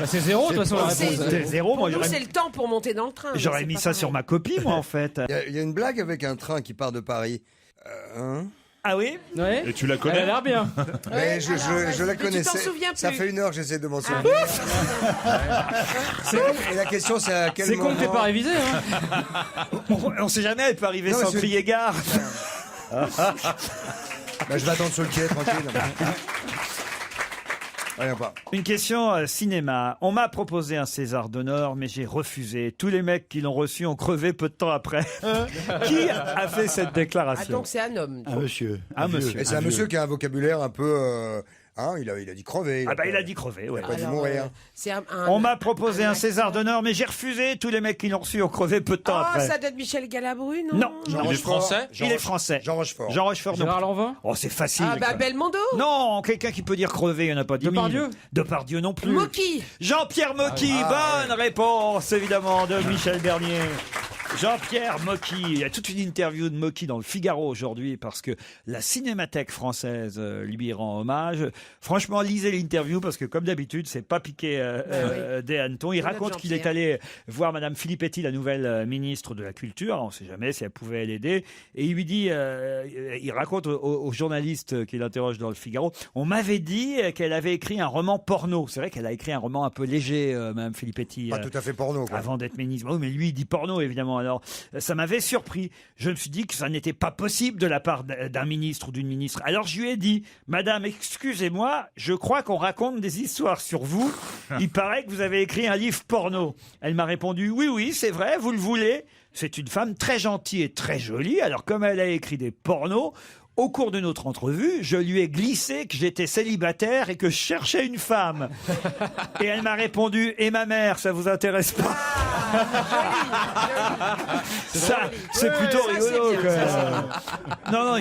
c'est zéro, de toute façon, la réponse. C'est zéro. Moi, Pour nous, c'est le temps pour monter dans le train. j'aurais mais mis c'est ça pas sur pareil. ma copie, moi, en fait. Il y a une blague avec un train qui part de Paris. Ah oui? Ouais. Et tu la Elle connais? a l'air bien. Mais je la mais tu t'en connaissais. souviens Ça plus. fait 1 heure que j'essaie de m'en souvenir. Et la question, c'est à quel C'est moment. con que t'aies pas révisé, hein. On sait jamais, elle peut arriver Non, sans mais crier gare. Bah, je vais attendre sur le quai, tranquille. Rien pas. Une question cinéma. On m'a proposé un César d'honneur, mais j'ai refusé. Tous les mecs qui l'ont reçu ont crevé peu de temps après. Qui a fait cette Ah, déclaration? donc c'est un homme. Un monsieur. Un monsieur. Et c'est un monsieur qui a un vocabulaire un peu. Il a dit crever. Ah bah il a dit crever, ouais. Il a pas dit Alors, mourir. c'est On m'a proposé un César d'honneur, mais j'ai refusé. Tous les mecs qui l'ont reçu ont crevé peu de temps Oh, après. ça doit être Michel Galabru, non? Non. Jean Il est Rochefort. français? Il est français. Jean Rochefort. Jean Rochefort. non. Gérard Lanvin? Oh, c'est facile. Ah, bah quoi. Belmondo? Non, quelqu'un qui peut dire crever, il n'y en a pas 10 000. Depardieu? Depardieu non plus. Mocky? Jean-Pierre Mocky, bonne réponse évidemment de Michel Bernier. Jean-Pierre Mocky. Il y a toute une interview de Mocky dans le Figaro aujourd'hui parce que la Cinémathèque française lui rend hommage. Franchement, lisez l'interview parce que comme d'habitude, c'est pas piqué des hannetons. Il raconte qu'il est allé voir Madame Filippetti, la nouvelle ministre de la Culture. On ne sait jamais si elle pouvait l'aider. Et il lui dit, il raconte aux journalistes qu'il interroge dans le Figaro, on m'avait dit qu'elle avait écrit un roman porno. C'est vrai qu'elle a écrit un roman un peu léger, Madame Filippetti. Pas tout à fait porno, quoi. Avant d'être ministre. Oh, mais lui, il dit porno, évidemment. Alors, ça m'avait surpris. Je me suis dit que ça n'était pas possible de la part d'un ministre ou d'une ministre. Alors, je lui ai dit, Madame, excusez-moi, je crois qu'on raconte des histoires sur vous. Il paraît que vous avez écrit un livre porno. Elle m'a répondu, oui, c'est vrai, vous le voulez. C'est une femme très gentille et très jolie. Alors, comme elle a écrit des pornos, au cours de notre entrevue, je lui ai glissé que j'étais célibataire et que je cherchais une femme. Et elle m'a répondu, et ma mère, ça vous intéresse pas? Ça, c'est plutôt rigolo quand même. Non,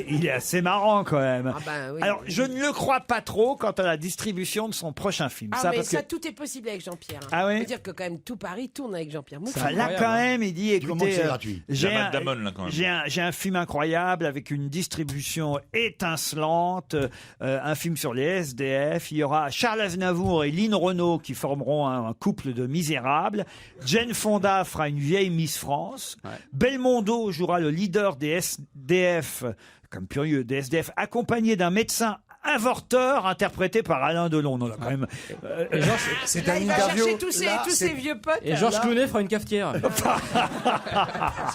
il est assez marrant quand même. Ah ben oui. Alors, je ne le crois pas trop quant à la distribution de son prochain film. Ah, ça, mais parce ça, que... tout est possible avec Jean-Pierre. Ah oui? On peut dire que quand même tout Paris tourne avec Jean-Pierre Mouffe. Ça, là, quand même, il dit, Comment écoutez, c'est gratuit. j'ai La un, Matt Damon, là, quand même. j'ai un film incroyable avec une distribution étincelante, un film sur les SDF. Il y aura Charles Aznavour et Lynn Renaud qui formeront un couple de misérables. Jane Fonda fera une vieille Miss France. Ouais. Belmondo jouera le leader des SDF, comme curieux, des SDF, accompagné d'un médecin avorteur interprété par Alain Delon. Non, là, quand même. C'est Là, un il va interview. chercher tous ses vieux potes. Et Georges Clooney fera une cafetière.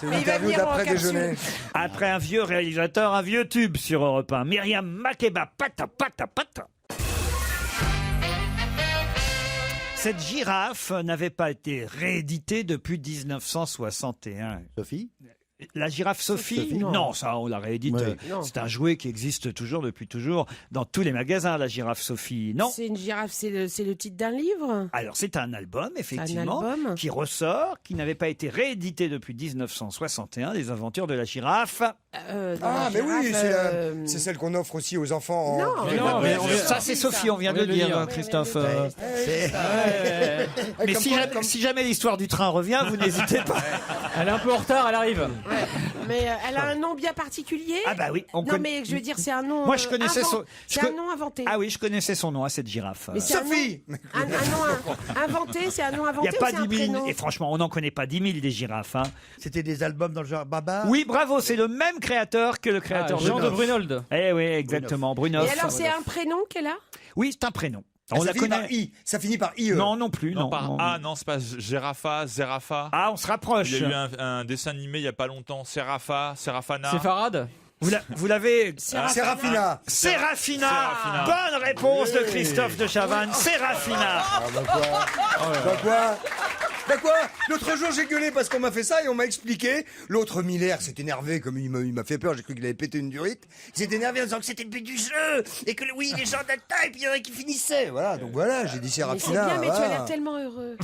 C'est une Mais il va interview venir en d'après-déjeuner. Après un vieux réalisateur, un vieux tube sur Europe 1. Myriam Makeba, pata. Cette girafe n'avait pas été rééditée depuis 1961. Sophie? La girafe Sophie, non, ça on l'a réédite. Oui. C'est un jouet qui existe toujours depuis toujours dans tous les magasins. La girafe Sophie, non. C'est une girafe, c'est le titre d'un livre. Alors c'est un album effectivement Un album qui ressort, qui n'avait pas été réédité depuis 1961. Les aventures de la girafe. Mais oui, c'est celle qu'on offre aussi aux enfants. Non, Ça c'est Sophie, on vient de le dire, Christophe. Mais si jamais l'histoire du train revient, vous n'hésitez pas. Elle est un peu en retard, elle arrive. Ouais. Mais elle a un nom bien particulier. Ah bah oui. Non, mais je veux dire, c'est un nom. Moi je connaissais son. C'est un nom inventé. Ah oui, je connaissais son nom à cette girafe. Mais c'est Sophie. un nom inventé, c'est un nom Il inventé. n'y a pas ou c'est un 10 000, prénom et franchement, on n'en connaît pas 10 000 des girafes. Hein. C'était des albums dans le genre Baba? Oui, bravo, c'est le même créateur que le créateur Jean de Brunold. Eh oui, exactement, Brunoff. Et alors, c'est un prénom qu'elle a? Oui, c'est un prénom. On la connaît. Ça finit par IE. Non plus. Non, Non, par non. A, non, c'est pas Zerafa. Ah, on se rapproche. Il y a eu un dessin animé il y a pas longtemps, Serafana. C'est Farad. Vous l'avez. Séraphina. Séraphina. Bonne réponse de Christophe de Chavannes. Séraphina. Quoi? L'autre jour, j'ai gueulé parce qu'on m'a fait ça et on m'a expliqué. L'autre Miller s'est énervé, comme il m'a fait peur, j'ai cru qu'il avait pété une durite. Il s'est énervé en disant que c'était le but du jeu et que oui, les gens d'attaque, et puis il y en a qui finissaient. Voilà, donc voilà, j'ai dit Mais c'est Séraphina. bien, mais tu as voilà. l'air tellement heureux.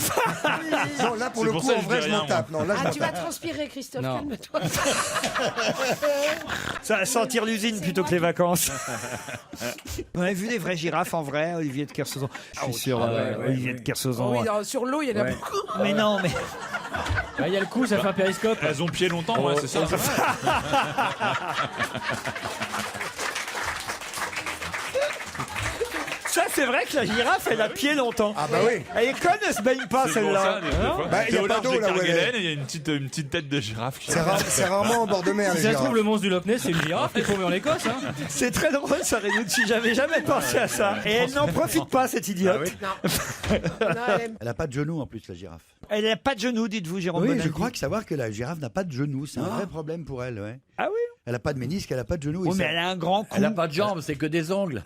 Non, là, pour C'est le pour coup, ça que en je vrai, dis je rien, m'en tape. Non, là, je m'en Tu vas tape. transpirer, Christophe, Non. calme-toi. Ça va sentir l'usine plutôt que les vacances. Vous avez vu les vraies girafes en vrai, Olivier de Kersauzon? Je suis sûr, Olivier de Kersauzon. Oui, sur l'eau, il y en a beaucoup. Mais non, mais. Il y a le coup, ça fait un périscope. Elles ont pied longtemps, ouais, c'est ça. Ça, c'est vrai que la girafe, elle a pied longtemps. Ah bah oui. Elle est conne, elle se baigne pas, C'est pour ça, celle-là. des fois. Bah, il y a T'es au pas large d'eau, de là, ouais. Kerguelen et il y a une petite tête de girafe qui C'est rarement en bord de mer, Si les ça se girafes. trouve, le monstre du Loch Ness, c'est une girafe qui est tombée en Écosse. Hein. C'est très drôle, ça, Renucci. J'avais jamais pensé à ça. Et elle n'en profite pas, cette idiote. Elle n'a pas de genoux en plus, la girafe. Elle n'a pas de genoux, dites-vous, Jérôme Oui, Bonaldi. je crois que savoir que la girafe n'a pas de genoux, c'est un vrai problème pour elle. Ouais. Ah oui? Elle n'a pas de ménisque, elle n'a pas de genoux. Oui, et mais ça- elle a un grand cou. Elle n'a pas de jambes, c'est que des ongles.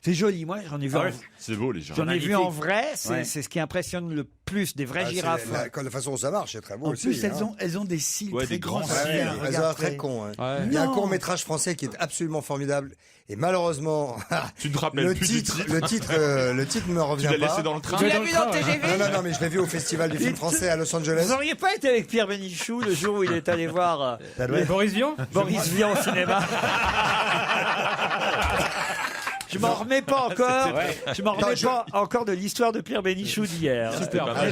C'est joli, moi, j'en ai vu. C'est beau, les gens. J'en ai vu en vrai, c'est Ouais. c'est ce qui impressionne le plus des vraies Ah, girafes. la façon dont ça marche, c'est très beau En aussi. plus, hein. elles ont des cils Ouais, très des grands grands. cils. Ouais, Regarde, elles ont un très con. hein. Ouais. Il y a un Non. court-métrage français qui est absolument formidable. Et malheureusement, Tu te rappelles le plus du titre, titre. le titre ne me Tu revient l'as pas. laissé dans le train. Tu l'as vu dans le TGV? Non, mais je l'ai vu au Festival du film français à Los Angeles. Vous n'auriez pas été avec Pierre Bénichou le jour où il est allé voir Ça doit être- Boris Vian. Boris Vian au cinéma? Je m'en remets pas encore. Ouais. Je m'en remets pas encore de l'histoire de Pierre Bénichou d'hier.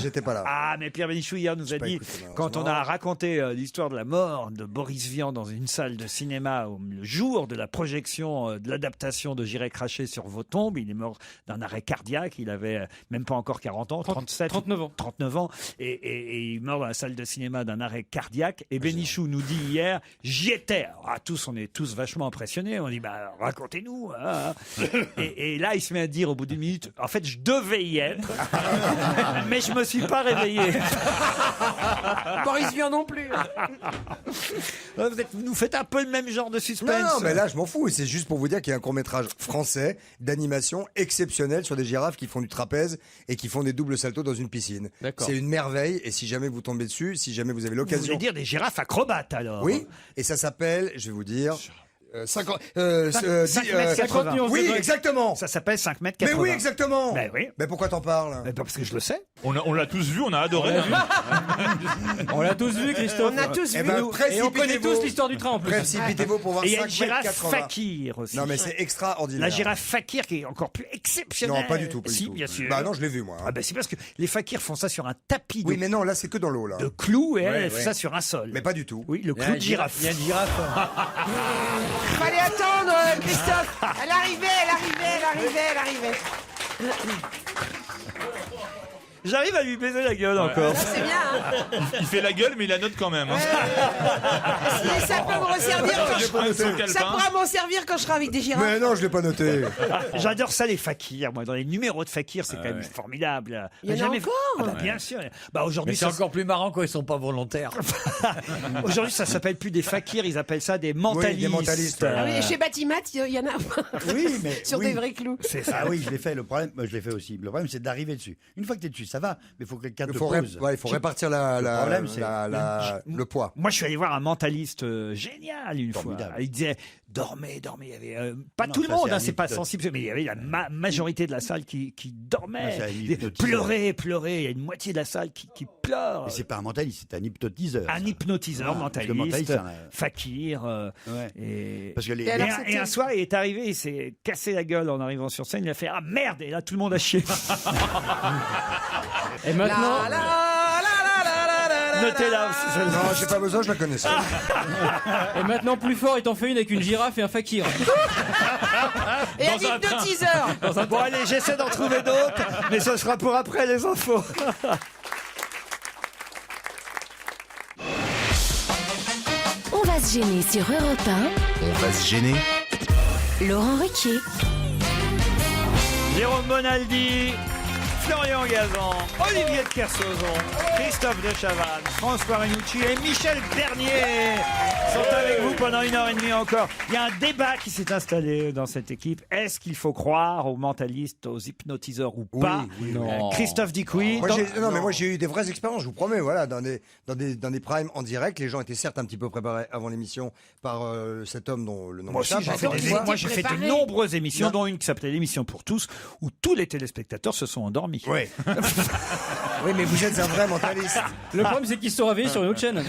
J'étais pas là. Ah, mais Pierre Bénichou hier nous a dit, quand on a raconté l'histoire de la mort de Boris Vian dans une salle de cinéma le jour de la projection de l'adaptation de J'irai cracher sur vos tombes, il est mort d'un arrêt cardiaque, il avait même pas encore 40 ans, 39 ans, et il meurt dans la salle de cinéma d'un arrêt cardiaque, et Bénichou nous dit hier, j'y étais. Ah, on est tous vachement impressionnés, on dit, bah, racontez-nous. Hein. Et là, il se met à dire au bout d'une minute, en fait, je devais y être, mais je me suis pas réveillé. Boris Vian non plus. Vous nous faites un peu le même genre de suspense. Non, mais là, je m'en fous. C'est juste pour vous dire qu'il y a un court-métrage français d'animation exceptionnel sur des girafes qui font du trapèze et qui font des doubles saltos dans une piscine. D'accord. C'est une merveille. Et si jamais vous tombez dessus, si jamais vous avez l'occasion. Vous voulez dire des girafes acrobates, alors? Oui. Et ça s'appelle, je vais vous dire. 5 mètres 80. Oui, exactement. Ça s'appelle 5 mètres 80. Mais oui, exactement. Ben oui. Mais pourquoi t'en parles? Parce que je le sais. On l'a tous vu, on a adoré. On l'a tous vu, Christophe. On a tous Eh vu. ben, Et on connaît tous l'histoire du train en plus. Précipitez-vous pour voir Et il y a 5 une girafe mètres 80. fakir aussi. Non, mais c'est extraordinaire. La girafe fakir qui est encore plus exceptionnelle. Non, pas du tout. Pas du si, tout. bien sûr. Bah non, je l'ai vu, moi. Ah ben c'est parce que les fakirs font ça sur un tapis Oui, mais non, là, c'est que dans l'eau, là. de clous et elle Ouais, fait ouais. ça sur un sol. Mais pas du tout. Oui, le clou de girafe. Il y a une girafe. Fallait attendre, Christophe. Elle arrivait. J'arrive à lui baiser la gueule encore. Ça, c'est bien. Hein. Il fait la gueule, mais il la note quand même. Hein. Et ça peut me resservir quand Son calepin. ça pourra m'en servir quand je serai avec des girafes. Mais non, je l'ai pas noté. J'adore ça les fakirs. Moi, dans les numéros de fakirs, c'est quand même formidable. Il y en a encore Ah bah, bien sûr. Bah Mais aujourd'hui, c'est ça... encore plus marrant quand ils sont pas volontaires. aujourd'hui, ça s'appelle plus des fakirs, ils appellent ça des mentalistes. Oui, des mentalistes, ouais. Ah oui, et chez Batimat, il y en a Oui, mais sur oui. des vrais clous. C'est ça. Ah oui, je l'ai fait. Le problème, je l'ai fait aussi. Le problème, c'est d'arriver dessus. Une fois que tu es dessus, ça va, mais il faut que quelqu'un te pose. Il faut répartir problème, c'est- le poids. Moi, je suis allé voir un mentaliste génial une Formidable. fois. Il disait dormez. Il y avait pas Non, tout le ça, monde, c'est un c'est pas hypnote. sensible, mais il y avait la majorité de la salle qui dormait. Ah, c'est un hypnotiseur. Pleurait. Il y a une moitié de la salle qui pleure. Mais c'est pas un mentaliste, c'est un hypnotiseur. Un hypnotiseur, Ah, parce que mentaliste, mentaliste, c'est un- fakir. Ouais. Et... Parce que les- Et alors, Et un soir, il est arrivé, il s'est cassé la gueule en arrivant sur scène. Il a fait ah merde, et là tout le monde a chié. Et maintenant, Notez-la aussi, celle-là. Non, j'ai pas besoin, je la connaissais. et maintenant plus fort, il t'en fait une avec une girafe et un fakir. Et un hypnotiseur. Bon allez, j'essaie d'en trouver d'autres, mais ce sera pour après les infos. On va se gêner sur Europe On va se gêner. 1. Laurent Ruquier. Jérôme Bonaldi, Florian Gazan, Olivier de Kersauzon, Christophe de Chavannes, François Renucci et Michel Bernier sont avec vous pendant 1h30 encore. Il y a un débat qui s'est installé dans cette équipe. Est-ce qu'il faut croire aux mentalistes, aux hypnotiseurs ou pas? Non. Christophe dit que oui. Moi, Dans- mais moi j'ai eu des vraies expériences, je vous promets, voilà, dans des primes en direct, les gens étaient certes un petit peu préparés avant l'émission par cet homme dont le nom Moi aussi, m'échappe. j'ai fait, Encore des- une fois. moi, j'ai fait de préparé. nombreuses émissions, Non. dont une qui s'appelait l'émission pour tous, où tous les téléspectateurs se sont endormis. Oui. Oui, mais vous êtes un vrai mentaliste. Le problème, c'est qu'ils se sont réveillés sur une autre chaîne.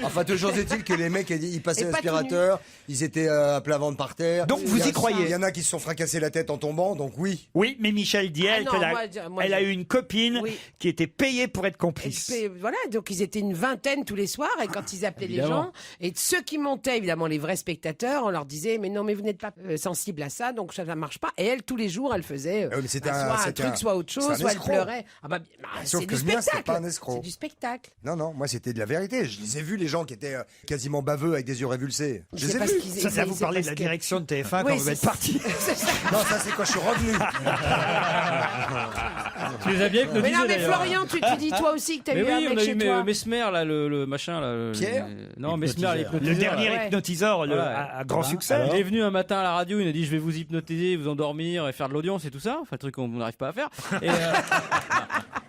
Enfin, toujours est-il que les mecs, ils passaient Et pas l'aspirateur, ils étaient à plat ventre par terre. Donc, vous y croyez? Il y en a qui se sont fracassés la tête en tombant, donc oui. Oui, mais Michel dit elle Ah non, qu'elle a, moi, elle a eu une copine Oui. qui était payée pour être complice. Et voilà, donc ils étaient une vingtaine tous les soirs et quand ils appelaient les Évidemment. gens, et ceux qui montaient, évidemment les vrais spectateurs, on leur disait mais non mais vous n'êtes pas sensible à ça, donc ça ne marche pas. Et elle, tous les jours, elle faisait mais c'était soit un c'était truc, soit autre c'est chose, un soit elle escroc. pleurait. Ah bah, Sauf c'est que du le mien, c'était spectacle. pas un escroc. C'est du spectacle. Non, non, moi c'était de la vérité. Je les ai vus, les gens qui étaient quasiment baveux avec des yeux révulsés. Je les C'est ai parce vus. qu'ils- Ça vous c'est parlait de parce la que- direction de TF1 Oui, quand vous c'est êtes ça. parti. C'est ça. Non, ça c'est quand je suis revenu. Tu les as bien Mais hypnotisés non mais d'ailleurs. Florian, tu dis toi aussi que t'as Mais eu un oui, on mec a chez eu toi. Mesmer, là, le machin. Là, Pierre Non, Mesmer, Hypnotiseur. Le dernier Ouais. hypnotiseur Voilà. à grand succès. Il est venu un matin à la radio, il a dit je vais vous hypnotiser, vous endormir et faire de l'audience et tout ça, enfin le truc qu'on n'arrive pas à faire.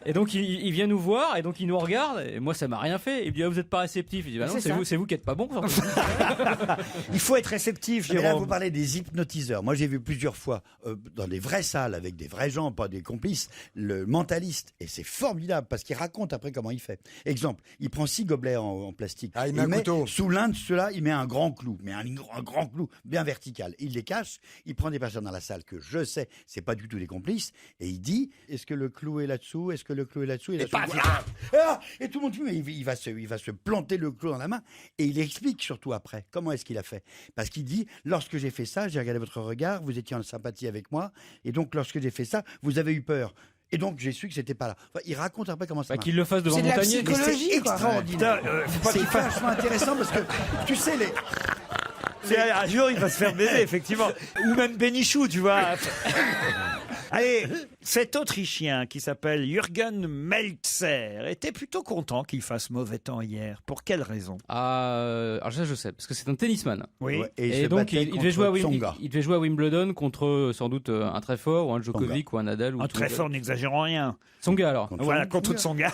Et donc il vient nous voir et donc il nous regarde et moi ça m'a rien fait. Il me dit, vous êtes pas réceptif. Je dis, bah non, C'est ça. c'est vous qui êtes pas bon. Il faut être réceptif, Mais là, Jérôme. vous parlez des hypnotiseurs. Moi, j'ai vu plusieurs fois dans des vraies salles avec des vrais gens, pas des complices, le mentaliste. Et c'est formidable parce qu'il raconte après comment il fait. Exemple, il prend 6 gobelets en plastique. Ah, il met un couteau. Sous l'un de ceux-là, il met un grand clou, mais un grand clou bien vertical. Il les cache. Il prend des personnes dans la salle que je sais, c'est pas du tout des complices. Et il dit, est-ce que le clou est là-dessous? Est-ce que le clou est là-dessous? Et tout le monde fume. Il va se planter le clou dans la main. Et il explique surtout après comment est-ce qu'il a fait. Parce qu'il dit, lorsque j'ai fait ça, j'ai regardé votre regard, vous étiez en sympathie avec moi, et donc lorsque j'ai fait ça, vous avez eu peur. Et donc j'ai su que c'était pas là. Enfin, il raconte après comment ça marche. Qu'il le fasse devant C'est de la Montagnier. psychologie, C'est quoi. extraordinaire. C'est vachement intéressant parce que tu sais Un jour, il va se faire baiser, effectivement. Ou même Bénichou, tu vois. Allez, cet Autrichien qui s'appelle Jürgen Meltzer était plutôt content qu'il fasse mauvais temps hier. Pour quelle raison? Alors ça, je sais, parce que c'est un tennisman. Oui. Ouais, et il Et se donc, battait il devait jouer à Tsonga. il devait jouer à Wimbledon contre sans doute un très fort, ou un Djokovic, ou un Nadal. Ou Un très fort, n'exagérons rien. Tsonga, alors. Voilà, contre Tsonga.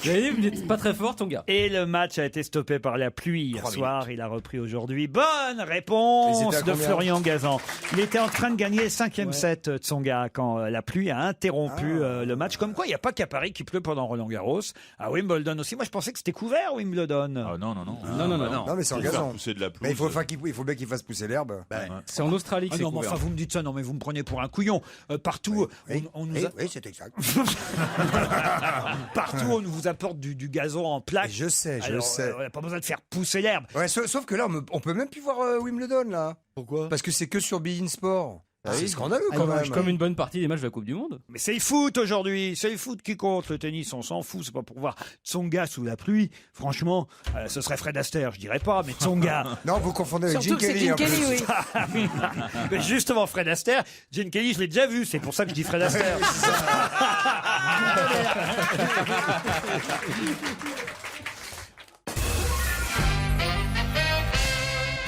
J'avais dit, vous n'êtes pas très fort, Tsonga. Et le match a été stoppé par la pluie hier 3 soir. Il a repris aujourd'hui. Bonne Et réponse c'était à de combien Florian Gazan. Il était en train de gagner le 5e set, Tsonga, quand la pluie a interrompu le match. Comme quoi, il n'y a pas qu'à Paris qui pleut pendant Roland-Garros. À Wimbledon aussi. Moi, je pensais que c'était couvert, Wimbledon. Ah non. Non, mais c'est en Faut faire gazon. pousser de la pelouse. Mais il faut bien qu'il fasse pousser l'herbe. C'est en Australie que Ah c'est non, mais couvert. enfin, vous me dites ça, non, mais vous me prenez pour un couillon. Partout, on nous a... Oui, c'est exact. Partout, on vous apporte du gazon en plaques. Je sais. On n'a pas besoin de faire pousser l'herbe. Ouais, sauf que là, on peut même plus voir Wimbledon, là. Pourquoi? Parce que c'est que sur Bein Sport. C'est scandaleux, Ah, quand non, même. Comme une bonne partie des matchs de la Coupe du Monde. Mais c'est le foot aujourd'hui, c'est le foot qui compte. Le tennis, on s'en fout, c'est pas pour voir Tsonga sous la pluie. Franchement, ce serait Fred Astaire, je dirais pas, mais Tsonga. Non, vous confondez avec Surtout Gene que c'est Kelly. Gene en plus. Kelly, oui. Mais justement, Fred Astaire, Gene Kelly, je l'ai déjà vu, c'est pour ça que je dis Fred Astaire.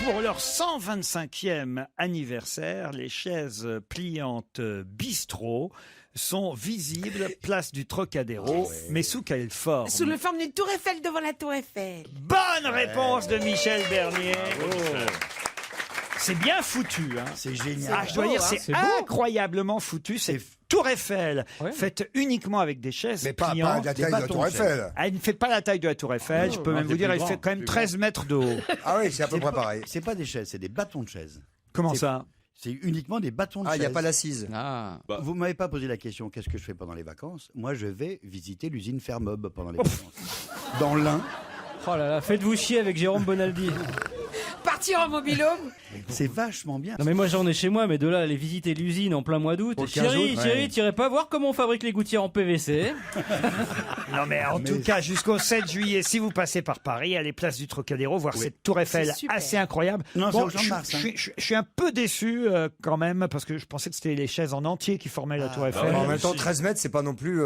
Pour leur 125e anniversaire, les chaises pliantes Bistrot sont visibles place du Trocadéro, mais sous quelle forme? Sous le forme d'une tour Eiffel devant la tour Eiffel. Bonne réponse de Michel Bernier. C'est bien foutu, hein. C'est génial. Ah, je dois dire, hein. c'est C'est beau. incroyablement foutu. C'est Tour Eiffel, faite uniquement avec des chaises Mais pas pliantes. la taille de la tour Eiffel. Elle ne fait pas la taille de la Tour Eiffel. Je peux même vous dire, elle fait quand même 13 mètres de haut. Ah oui, c'est à peu près pareil. C'est pas des chaises, c'est des bâtons de chaises. Comment C'est- ça? C'est uniquement des bâtons de Ah, chaises. il n'y a pas l'assise. Ah. Vous m'avez pas posé la question, qu'est-ce que je fais pendant les vacances? Moi, je vais visiter l'usine Fermob pendant les vacances. Dans l'Ain. Oh là là, faites-vous chier avec Jérôme Bonaldi. Partir en mobilhome. C'est vachement bien. Non mais moi j'en ai chez moi, mais de là aller visiter l'usine en plein mois d'août. Pour 15 Chérie, août, chérie, t'irais pas voir comment on fabrique les gouttières en PVC? Non mais en tout cas, jusqu'au 7 juillet, si vous passez par Paris, allez place du Trocadéro, voir cette Tour Eiffel C'est super. assez incroyable. Non, c'est au Champ de Mars, je suis un peu déçu quand même, parce que je pensais que c'était les chaises en entier qui formaient la Tour Eiffel. En même temps, 13 mètres, c'est pas non plus,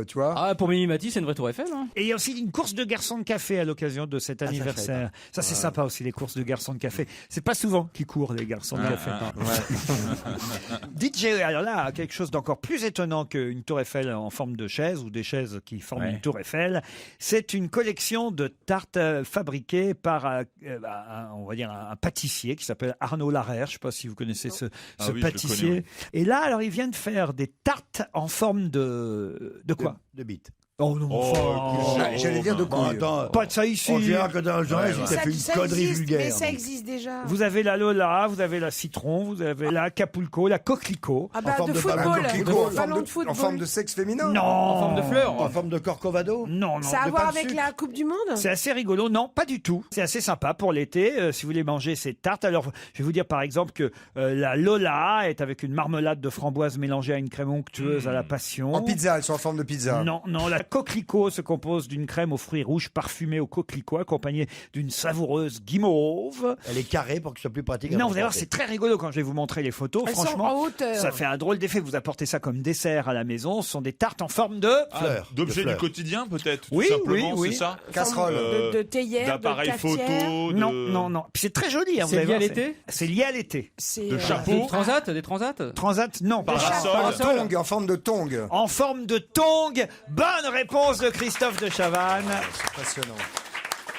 tu vois. Ah, pour Mimimati, c'est une vraie tour Eiffel. Hein. Et il y a aussi une course de garçons de café à l'occasion de cet anniversaire. Ça, c'est sympa aussi, les courses de garçons de café. C'est pas souvent qu'ils courent, les garçons de café. DJ, alors là, quelque chose d'encore plus étonnant qu'une tour Eiffel en forme de chaise ou des chaises qui forment une tour Eiffel. C'est une collection de tartes fabriquées par, on va dire, un pâtissier qui s'appelle Arnaud Larère. Je sais pas si vous connaissez ce Ah oui, je le pâtissier. connais, Et là, alors, ils viennent de faire des tartes en forme de quoi? De bites. Oh non, J'allais dire de couilles. pas de ça ici. On dirait que dans le genre, il t'a fait une connerie existe, vulgaire. mais ça existe déjà. Vous avez la Lola, vous avez la Citron, vous avez la Acapulco, la Coquelicot. Ah bah, forme de de ballon. football. Coquelicot, Ballon de football. en forme de sexe féminin. Non, En forme de fleur. En forme de Corcovado. Non, Ça a à de voir pain de avec sucre. la Coupe du Monde? c'est assez rigolo. Non, pas du tout. C'est assez sympa pour l'été, si vous voulez manger ces tartes. Alors, je vais vous dire par exemple que la Lola est avec une marmelade de framboise mélangée à une crème onctueuse à la passion. En pizza, elles sont en forme de pizza. Non, la Coquelicot se compose d'une crème aux fruits rouges parfumée au coquelicot accompagnée d'une savoureuse guimauve. Elle est carrée pour que ce soit plus pratique. à Non, vous allez voir, transporter. c'est très rigolo quand je vais vous montrer les photos. Elles sont Franchement, en hauteur. ça fait un drôle d'effet. Vous apportez ça comme dessert à la maison. Ce sont des tartes en forme de... Fleurs. D'objets de du fleurs. quotidien, peut-être, Oui, tout simplement, oui. c'est ça? Casserole. De théière, D'appareils de cafetière. photo, Non. Puis c'est très joli. Hein, vous C'est allez lié à voir, l'été? C'est lié à l'été. C'est, De chapeau. Des transats? Transat, non. Parasol. Tongue, en forme de tongue. En forme de tongue. Bonne réponse de Christophe de Chavannes. C'est passionnant.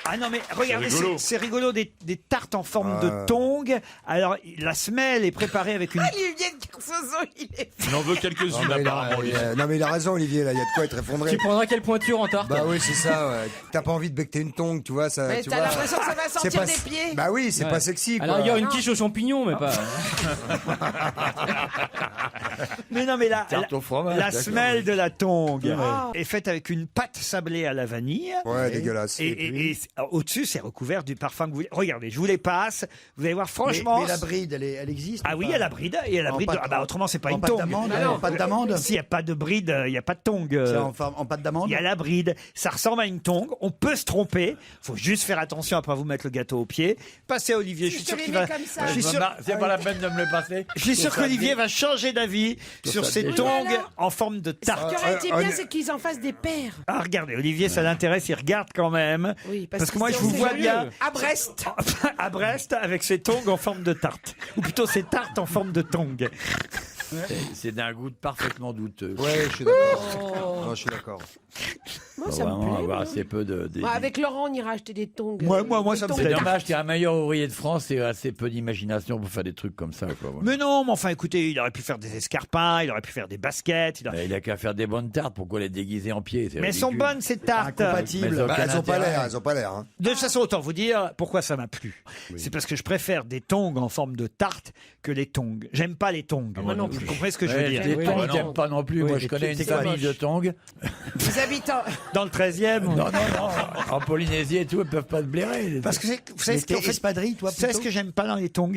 Ah non mais regardez, rigolo. c'est rigolo, des tartes en forme de tongs. Alors la semelle est préparée avec une... Olivier de Kersozo, il est... Il en veut quelques-unes apparemment. Olivier. Non mais il a raison Olivier, là, il y a de quoi être effondré. Tu prendras quelle pointure en tarte? Bah oui, c'est ça. Ouais. T'as pas envie de becter une tongue, tu vois ça. Mais tu t'as vois, l'impression que ça va c'est sortir pas- des pieds. Bah oui, c'est Ouais. pas sexy. Alors, quoi. il y a une quiche aux champignons, mais pas. Mais non mais Tarte au fromage, la d'accord. semelle de la tongue Ah. est faite avec une pâte sablée à la vanille. Ouais, dégueulasse. Et au-dessus, c'est recouvert du parfum que vous voulez. Regardez, je vous les passe. Vous allez voir, franchement. Mais la bride, elle existe. Ah ou oui, il pas y a la bride. Il y a la En bride. pâte- Ah bah, autrement, c'est pas en une pâte tongue. d'amande, Ah non. en pâte d'amande. S'il n'y a pas de bride, il n'y a pas de tongue. C'est en pâte d'amande. Il y a la bride. Ça ressemble à une tongue. On peut se tromper. Faut juste faire attention à pas vous mettre le gâteau au pied. Passez à Olivier. Je suis sûr qu'il va. comme ça. Je suis sûr. C'est pas la peine de me le passer. Je suis sûr qu'Olivier va changer d'avis sur ces Oui, tongs alors en forme de Ce tarte. qui aurait été bien, c'est qu'ils en fassent des paires. Ah, regardez, Olivier, ça l'intéresse, il regarde quand même. Oui, parce que moi, je c'est- vous c'est vois joli. bien À Brest. à Brest avec ces tongs en forme de tarte. Ou plutôt ces tartes en forme de tongs. C'est d'un goût parfaitement douteux. Ouais, je suis d'accord. Non, je suis d'accord. Moi, Faut ça me vraiment plaît. avoir moi. assez peu de. Moi, avec Laurent, on ira acheter des tongs. Moi, Des ça me tongs fait C'est tartes. dommage qu'il y a un meilleur ouvrier de France et assez peu d'imagination pour faire des trucs comme ça. Quoi. Mais non, mais enfin, écoutez, il aurait pu faire des escarpins, il aurait pu faire des baskets. Il a qu'à faire des bonnes tartes. Pourquoi les déguiser en pied? Mais elles sont bonnes, ces tartes. Incompatibles. Bah, elles ont pas l'air, elles ont pas l'air. Hein. De toute façon, autant vous dire pourquoi ça m'a plu. C'est parce que je préfère des tongs en forme de tarte que les tongs. J'aime pas les tongs. moi non plus. Vous comprenez ce que je veux Ouais, dire? les Oui, tongs, oui, ils non. n'aiment pas non plus. Oui, Moi, les je connais une c'est famille moche. de tongs. Les habitants. Dans le 13e. Non, en Polynésie et tout, ils peuvent pas te blairer. Parce que vous savez ce Mais qu'en t'es fait, espadrille, toi, vous savez ce plutôt que j'aime pas dans les tongs?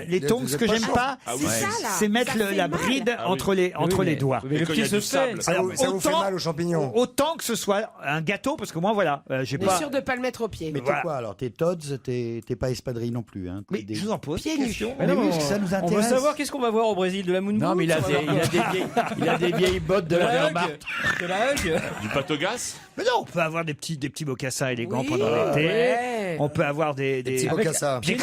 Les Vous tongs, êtes ce que pas j'aime chaud. pas, Ah oui. C'est ça, là. c'est mettre Ça fait la mal. bride Ah oui. entre les doigts. Mais le quand il y pied a se du fait. sable. Ça vous fait autant- mal aux champignons. Autant que ce soit un gâteau, parce que moi, voilà, j'ai Mais pas. sûr de pas le mettre au pied. Mais t'es Voilà. quoi alors? T'es Todds, t'es pas espadrille non plus. Hein. Mais je vous en pose. Pieds nus. question. Mais oui, parce que ça nous On veut intéresse. savoir qu'est-ce qu'on va voir au Brésil, de la moon Non, mais il a des vieilles bottes de la Wehrmacht. De la hug. Du patogas. Mais non, on peut avoir des petits mocassins élégants Oui, pendant l'été. ouais. On peut avoir des petits avec- mocassins. des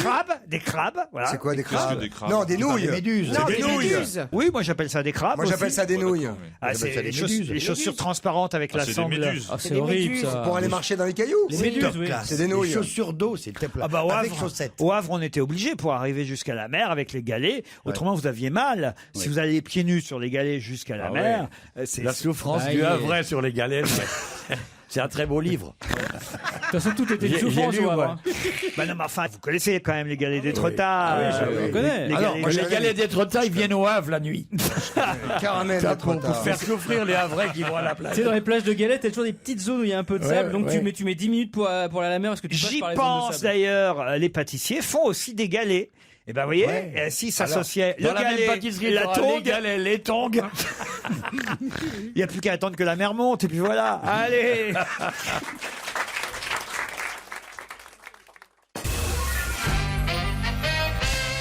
crabes, voilà. C'est quoi des Qu'est-ce que crabes? des crabes Non, des nouilles. Des méduses. Non, des des nouilles. méduses. Oui, moi j'appelle ça des crabes. Moi j'appelle aussi. ça des nouilles. d'accord, Ah, J'appelle c'est ça des méduses. les chaussures transparentes avec la c'est des sangle. méduses. Ah, C'est c'est des horrible méduses. ça. Pour aller marcher dans les cailloux. Les C'est méduses, top oui. class. C'est des nouilles. Chaussures d'eau, c'est très plat. Ah bah, Avec chaussettes. Au Havre, on était obligé pour arriver jusqu'à la mer avec les galets. Autrement, vous aviez mal. Si vous alliez pieds nus sur les galets jusqu'à la Ah mer, c'est La souffrance Ah, du il est- Havre sur les galets. C'est un très beau livre. De toute façon, tout était une J'ai souffrance lu, au Havre, ouais. hein. Bah non, mais enfin, vous connaissez quand même les galets d'Étretat. Ah oui, je connais. Les Alors, galets- moi, Les j'avais- galets d'Étretat, ils viennent au Havre la nuit. Caramel Ça, de pour Trottard. faire souffrir les Havrais qui vont à la plage. Tu sais, dans les plages de galets, t'as toujours des petites zones où il y a un peu de Ouais, sable, donc ouais. tu mets 10 minutes pour aller à la mer parce que tu passes J'y par les zones de pense sable. d'ailleurs, les pâtissiers font aussi des galets. Et ben vous voyez, Ouais. si s'associaient Dans le la même galet, pâtisserie, la t'auras les tongue, galets, les tongs. il n'y a plus qu'à attendre que la mer monte et puis voilà. Allez.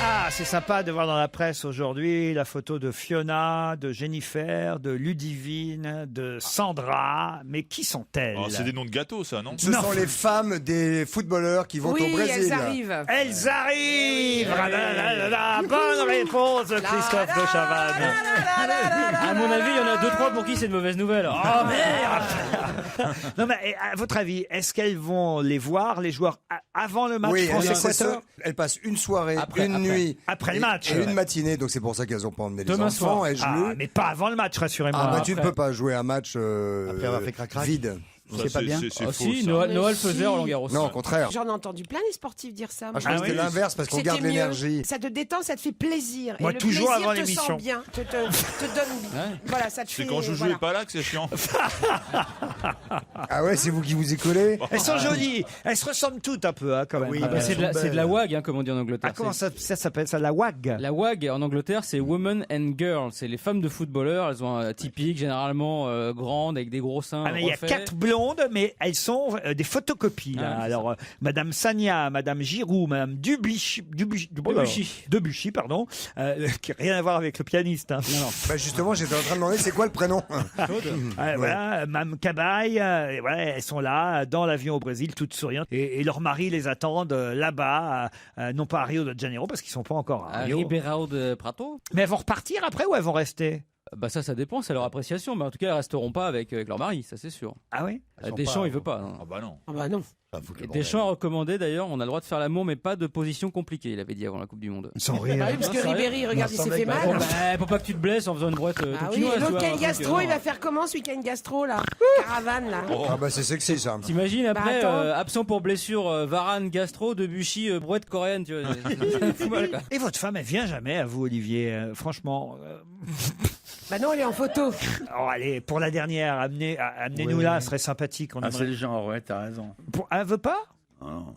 Ah, c'est sympa de voir dans la presse aujourd'hui la photo de Fiona, de Jennifer, de Ludivine, de Sandra. Mais qui sont-elles? Oh, c'est des noms de gâteaux, ça, non? Ce sont les femmes des footballeurs qui vont Oui, au Brésil. elles arrivent. Elles arrivent. Bonne réponse de Christophe de Chavannes. À mon avis, il y en a 2-3 pour qui c'est une mauvaise nouvelle. Oh merde. Non mais à votre avis, est-ce qu'elles vont les voir, les joueurs, avant le match Oui, France-Équateur? elles passent une soirée, Après, une après. nuit. Après le et- match. Et une matinée, donc c'est pour ça qu'elles ont pas emmené les Demain enfants. soir. Elles jouent. Ah, mais pas avant le match, rassurez-moi. Ah, bah, tu ne après. peux pas jouer un match Après avoir fait crac-crac. vide. Ça, C'est pas bien. C'est Ah faux, si, ça. Noël faisait si. Roland Garros. Non, au contraire. J'en ai entendu plein les sportifs dire ça. Ah, je moi. crois que c'était oui. l'inverse parce qu'on C'était garde mieux. l'énergie. Ça te détend, ça te fait plaisir. Moi, et le toujours plaisir avant te l'émission. sent bien, te donne. Voilà, ça te C'est fait. quand je joue voilà. et pas là que c'est chiant. Ah ouais, c'est vous qui vous y collez. Elles sont jolies. Elles se ressemblent toutes un peu, hein, quand même. Oui, Ah, bah, ben, C'est de la WAG, hein, comme on dit en Angleterre. ah, comment C'est- ça s'appelle ça, la WAG? La WAG en Angleterre, c'est Women and Girls. C'est les femmes de footballeurs. Elles ont un typique, généralement grandes, avec des gros seins. Ah, mais il y a refaits. 4 blondes, mais elles sont des photocopies. Là. Ah, c'est Alors, Madame Sagna, Madame Giroud, Madame Debuchy, pardon, qui n'a rien à voir avec le pianiste. Hein. Bah justement, j'étais en train de demander c'est quoi le prénom. Voilà, Mme Cabaye, et voilà, elles sont là, dans l'avion au Brésil, toutes souriantes. Et leurs maris les attendent là-bas, non pas à Rio de Janeiro, parce qu'ils sont pas encore à À Rio. Ribeirão de Prato. Mais elles vont repartir après ou elles vont rester? Bah ça dépend, c'est leur appréciation. Mais en tout cas, elles resteront pas avec leur mari, ça c'est sûr. Ah oui. Deschamps, il veut pas. Hein. Ah bah non. Ah bah non. Et Deschamps a recommandé d'ailleurs, on a le droit de faire l'amour, mais pas de position compliquée, il avait dit avant la Coupe du Monde. Sans rire. Bah oui, parce que Ribéry, regarde, il s'est fait mal. Pour pas que tu te blesses en faisant une brouette Ah oui, toquinoise, le tu vois, week-end un gastro, truc, il va faire comment ce week-end gastro là? Caravane là. Ah bah c'est sexy ça. T'imagines après, Bah, attends. absent pour blessure, Varane, gastro, Debuchy, brouette coréenne, tu vois. Ça fout mal, quoi. Et votre femme, elle vient jamais à vous, Olivier, franchement. Bah non, elle est en photo. Oh, allez, pour la dernière, amenez-nous Oui, là, oui. ce serait sympathique. On Ah, aimerait- c'est le genre, ouais, t'as raison. Elle veut pas?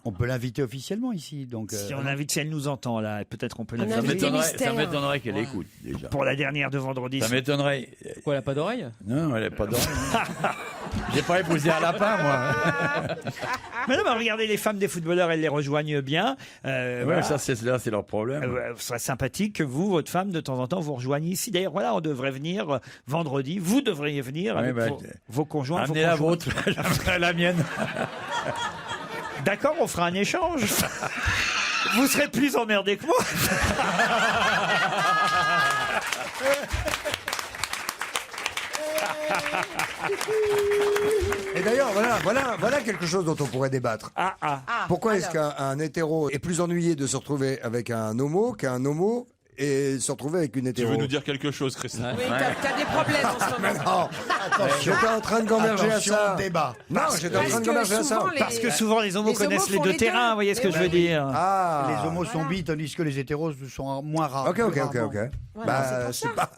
On peut l'inviter officiellement ici. Donc, Si on l'invite, si elle nous entend là, peut-être qu'on peut On l'inviter. invite- Ça m'étonnerait qu'elle écoute, déjà. Pour la dernière de vendredi. Ça m'étonnerait. Quoi, elle a pas d'oreille? Non, elle n'a pas d'oreille. J'ai pas épousé un lapin, moi. Mais non, mais regardez, les femmes des footballeurs, elles les rejoignent bien. Ouais, Voilà. ça, là, c'est leur problème. Ce serait sympathique que vous, votre femme, de temps en temps, vous rejoigniez ici. D'ailleurs, voilà, on devrait venir vendredi. Vous devriez venir avec bah, vos conjoints. Amenez la vôtre, la mienne. D'accord, on fera un échange. Vous serez plus emmerdé que moi. Et d'ailleurs, voilà quelque chose dont on pourrait débattre. Pourquoi est-ce qu'un hétéro est plus ennuyé de se retrouver avec un homo qu'un homo et se retrouver avec une Tu hétéro? veux nous dire quelque chose, Christophe? Oui, t'as des problèmes en ce moment. Mais non, j'étais en train de gamberger à ça. Débat. Non, j'étais en train de gamberger à ça. Parce que souvent, les homos les connaissent homos les font deux les terrains, deux. vous voyez ce que Mais je veux oui. dire. Ah, Les homos sont bi, tandis que les hétéros sont moins rares. Ok. Bah, je sais pas.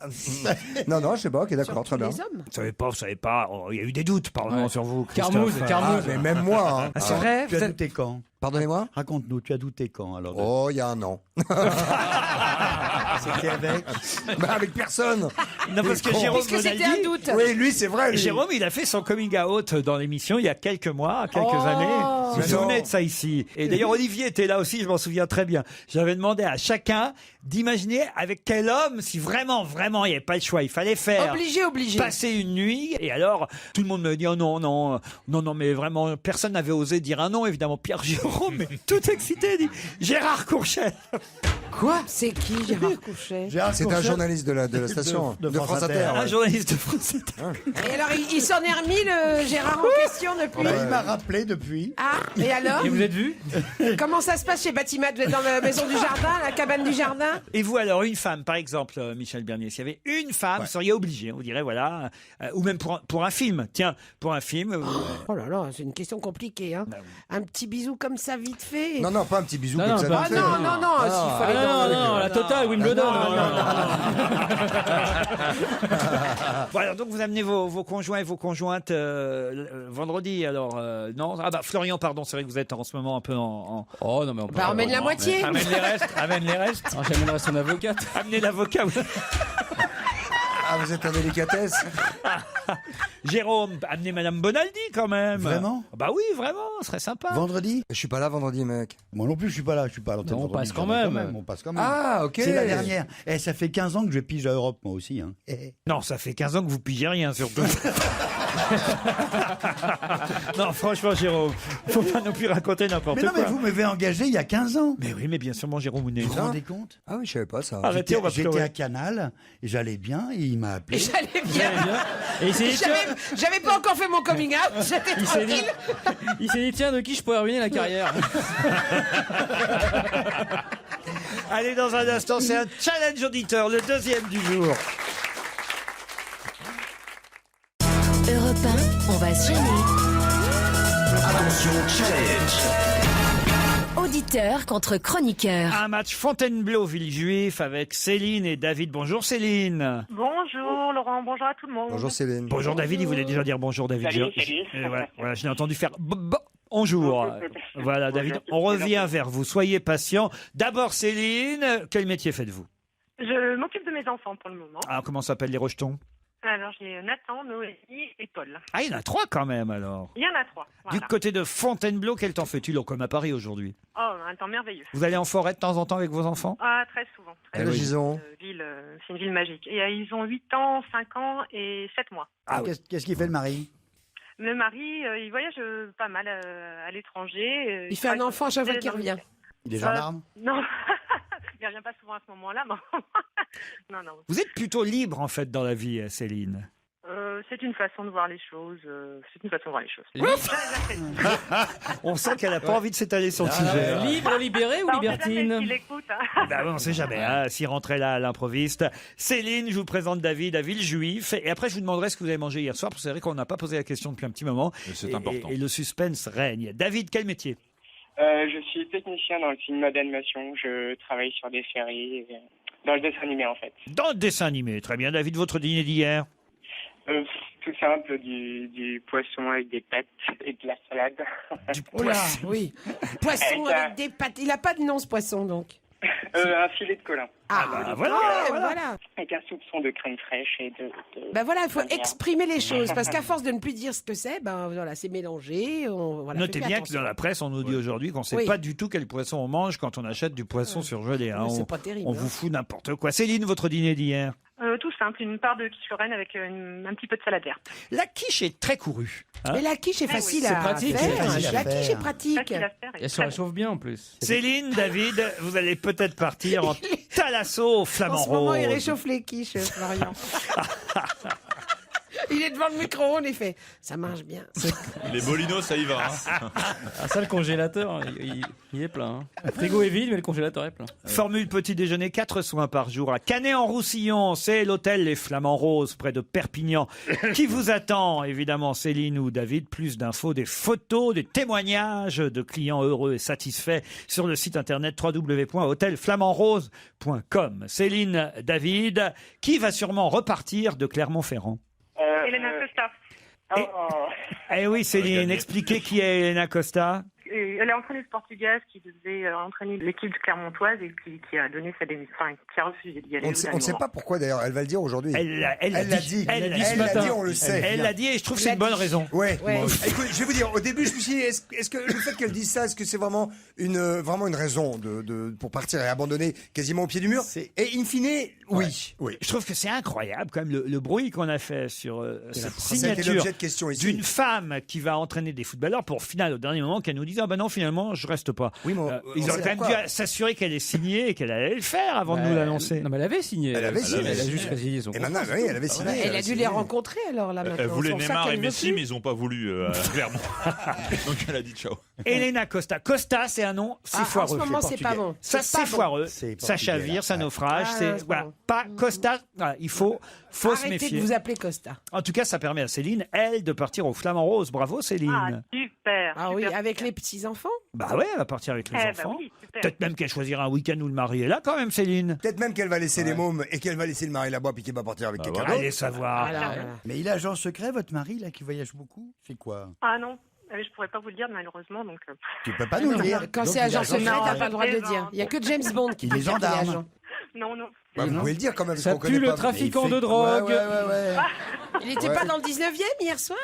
Non, je sais pas. Ok, d'accord, très bien. Les hommes. Vous savez pas. Oh, il y a eu des doutes, pardon, Ouais. sur vous, Carmouze, Christophe. Carmouze. Ah, mais même moi. Hein. Ah, c'est vrai? Tu as douté quand? Pardonnez-moi. Raconte-nous, tu as douté quand alors? Oh, il y a un an. C'était avec. Bah, avec personne. Non, parce que Con. Jérôme Puisque c'était Bonaldi- un doute. Oui, lui, c'est vrai. Lui. Jérôme, il a fait son coming out dans l'émission il y a quelques mois, quelques années. Vous Mais vous souvenez non. de ça ici? Et d'ailleurs, Olivier était là aussi, je m'en souviens très bien. J'avais demandé à chacun d'imaginer avec quel homme, si vraiment, il n'y avait pas le choix, il fallait faire. Obligé. Passer une nuit. Et alors, tout le monde me dit, oh non, mais vraiment, personne n'avait osé dire un nom, évidemment. Pierre Jérôme, mais tout excité, dit Gérard Courchel. Quoi? C'est qui, Gérard Couchet? C'est un journaliste de la station, de France Inter. Un ouais. journaliste de France Inter. Et alors, il s'en est remis, le Gérard en question, depuis? Bah, il m'a rappelé depuis. Ah, et alors? Et vous êtes vu? Comment ça se passe chez Batimat? Vous êtes dans la maison du jardin, la cabane du jardin? Et vous, alors, une femme, par exemple, Michel Bernier, s'il y avait une femme, vous seriez obligé, on dirait, voilà, ou même pour un film. Tiens, pour un film. Oh là là, c'est une question compliquée, hein. Bah oui. Un petit bisou comme ça, vite fait. Non, pas un petit bisou Non, comme non, ça. pas- vite fait. Non, s'il faut aller dans... la totale, Wimbledon. Bon, alors, donc, vous amenez vos conjoints et vos conjointes vendredi, alors, non? Ah bah, Florian, pardon, c'est vrai que vous êtes en ce moment un peu en... Oh non, mais on peut. Bah, emmène la moitié. Amène les restes. Ah, j'amènerai son avocate. Amenez l'avocat. oui. Ah, vous êtes un délicatesse. Jérôme, amenez Madame Bonaldi quand même. Vraiment? Bah oui, vraiment, ce serait sympa. Vendredi? Je suis pas là vendredi, mec. Moi non plus, je suis pas là. Je suis pas à l'antenne. Non, on vendredi, passe quand jamais même. On passe quand même. Ah, ok. C'est la dernière. Et ça fait 15 ans que je pige à Europe, moi aussi. Hein. Non, ça fait 15 ans que vous pigez rien, surtout. Non, franchement, Jérôme, faut pas non plus raconter n'importe Mais quoi. non, mais vous m'avez engagé il y a 15 ans. Mais oui, mais bien sûr, mon Jérôme Mounet. Vous vous rendez compte? Ah oui, je savais pas ça. Arrêtez, on va J'étais pleurer. à Canal et j'allais bien et il m'a Et appelé. j'allais bien. Et il s'est dit, tiens, J'avais pas encore fait mon coming out, j'étais il s'est dit, tranquille. il s'est dit, tiens, de qui je pourrais ruiner la carrière? Allez, dans un instant, c'est un challenge auditeur, le deuxième du jour. Europe 1, on va se gêner. Attention, challenge. Auditeur contre chroniqueur. Un match Fontainebleau-Villejuif avec Céline et David. Bonjour Céline. Bonjour Laurent, bonjour à tout le monde. Bonjour Céline. Bonjour David, il voulait déjà dire bonjour David. Salut. Voilà, je l'ai entendu faire bonjour. Voilà David, on revient vers vous, soyez patient. D'abord Céline, quel métier faites-vous? Je m'occupe de mes enfants pour le moment. Ah, comment s'appellent les rejetons? Alors j'ai Nathan, Noélie et Paul. Ah, il y en a 3 quand même alors. Il y en a 3. Voilà. Du côté de Fontainebleau, quel temps fait-il comme à Paris aujourd'hui? Oh, un temps merveilleux. Vous allez en forêt de temps en temps avec vos enfants? Ah, très souvent. Et le Gison. C'est une ville magique. Et ils ont 8 ans, 5 ans et 7 mois. Ah, qu'est-ce qu'il fait le mari? Le mari, il voyage pas mal à l'étranger. Il fait un enfant à chaque fois qu'il revient. Il est gendarme? Non, il revient pas souvent à ce moment-là. Mais Non, non. Vous êtes plutôt libre, en fait, dans la vie, Céline. C'est une façon de voir les choses. On sent qu'elle n'a pas envie de s'étaler sur le sujet. Libre, libéré ou libertine? Il écoute. Hein. Bah, on ne sait jamais, hein, s'il rentrait là à l'improviste. Céline, je vous présente David à Villejuif. Et après, je vous demanderai ce que vous avez mangé hier soir, parce que c'est vrai qu'on n'a pas posé la question depuis un petit moment. C'est important. Et le suspense règne. David, quel métier? Je suis technicien dans le cinéma d'animation. Je travaille sur des séries, dans le dessin animé en fait. Dans le dessin animé, très bien. David, votre dîner d'hier? Tout simple, du poisson avec des pâtes et de la salade. Oh là, oui. Poisson avec des pâtes. Il n'a pas de nom, ce poisson, donc. Un filet de colin. Voilà. Avec un soupçon de crème fraîche et de... Ben voilà, il faut exprimer les choses, parce qu'à force de ne plus dire ce que c'est, ben voilà, c'est mélangé. Notez bien que dans la presse, on nous dit aujourd'hui qu'on ne sait pas du tout quel poisson on mange quand on achète du poisson surgelé. Hein. C'est pas terrible. On vous fout n'importe quoi. Céline, votre dîner d'hier? Tout simple, une part de quiche Lorraine avec un petit peu de salade verte. La quiche est très courue. Hein. Mais la quiche est facile à faire. La quiche est pratique. Elle se réchauffe bien en plus. Céline, David, vous allez peut-être partir en Thalasso au flamant rose. En ce moment, il rose. réchauffe les quiches, Florian. Il est devant le micro-ondes, il fait « ça marche bien ». Les bolinos, ça y va. Hein. Ah, ça, le congélateur, il est plein. Hein. Le frigo est vide, mais le congélateur est plein. Formule petit déjeuner, 4 soins par jour à Canet-en-Roussillon. C'est l'hôtel Les Flamands Roses, près de Perpignan, qui vous attend, évidemment, Céline ou David. Plus d'infos, des photos, des témoignages de clients heureux et satisfaits sur le site internet www.hôtelflamandrose.com. Céline, David, qui va sûrement repartir de Clermont-Ferrand. Elena Costa. Eh oui, Céline, expliquez qui est Elena Costa. Elle est entraîneuse portugaise qui devait entraîner l'équipe clermontoise et qui a donné sa démission, qui a refusé d'y aller. On ne sait pas pourquoi d'ailleurs, elle va le dire aujourd'hui. Elle l'a dit. Elle l'a dit, on le sait. Elle l'a dit et je trouve que c'est une bonne raison. Ouais. Écoute, je vais vous dire, au début, je me suis dit, est-ce que le fait qu'elle dise ça, est-ce que c'est vraiment une raison pour partir et abandonner quasiment au pied du mur? Et in fine, oui. Je trouve que c'est incroyable quand même le bruit qu'on a fait sur cette Ça a été signature l'objet de questions ici. d'une femme qui va entraîner des footballeurs pour au final au dernier moment qu'elle nous dise ah ben non finalement je reste pas. Oui, mais ils auraient quand même dû s'assurer qu'elle est signée et qu'elle allait le faire avant de nous l'annoncer. Non mais elle avait signé. Elle avait signé. Elle a juste résilié son Et contrat. maintenant, oui, elle avait signé. Elle a dû les rencontrer alors là maintenant. Elle voulait C'est pour ça Neymar et qu'elle veut Messi, plus. mais ils n'ont pas voulu, clairement. Donc elle a dit ciao. Elena Costa. Costa, c'est un nom, c'est foireux. En ce moment, c'est pas bon. Ça, C'est pas c'est bon. foireux. C'est Ça portugais, chavire, là. ça naufrage. Ah, C'est c'est voilà, bon. pas Costa. Voilà, il faut se Arrêtez méfier. de vous appeler Costa. En tout cas, ça permet à Céline, elle, de partir au Flamand Rose. Bravo, Céline. Super. Ah oui, avec les petits-enfants. Bah ouais, elle va partir avec les enfants. Oui, super. Peut-être même qu'elle choisira un week-end où le mari est là quand même, Céline. Peut-être même qu'elle va laisser les mômes et qu'elle va laisser le mari là-bas puis qu'elle va partir avec quelqu'un d'autre. Allez savoir. Voilà. Mais il est agent secret, votre mari, là, qui voyage beaucoup? C'est quoi? Ah non, je pourrais pas vous le dire malheureusement. Donc, Tu peux pas nous le dire. Quand Donc, c'est il est agent secret, Non, t'as pas le droit de le non. dire. Il y a que James Bond qui Il peut est dire qu'il est gendarme. agent. non. Vous pouvez le dire quand même. Ça parce qu'on pue connaît le pas. trafiquant de drogue. Ouais. Il était pas dans le 19e hier soir?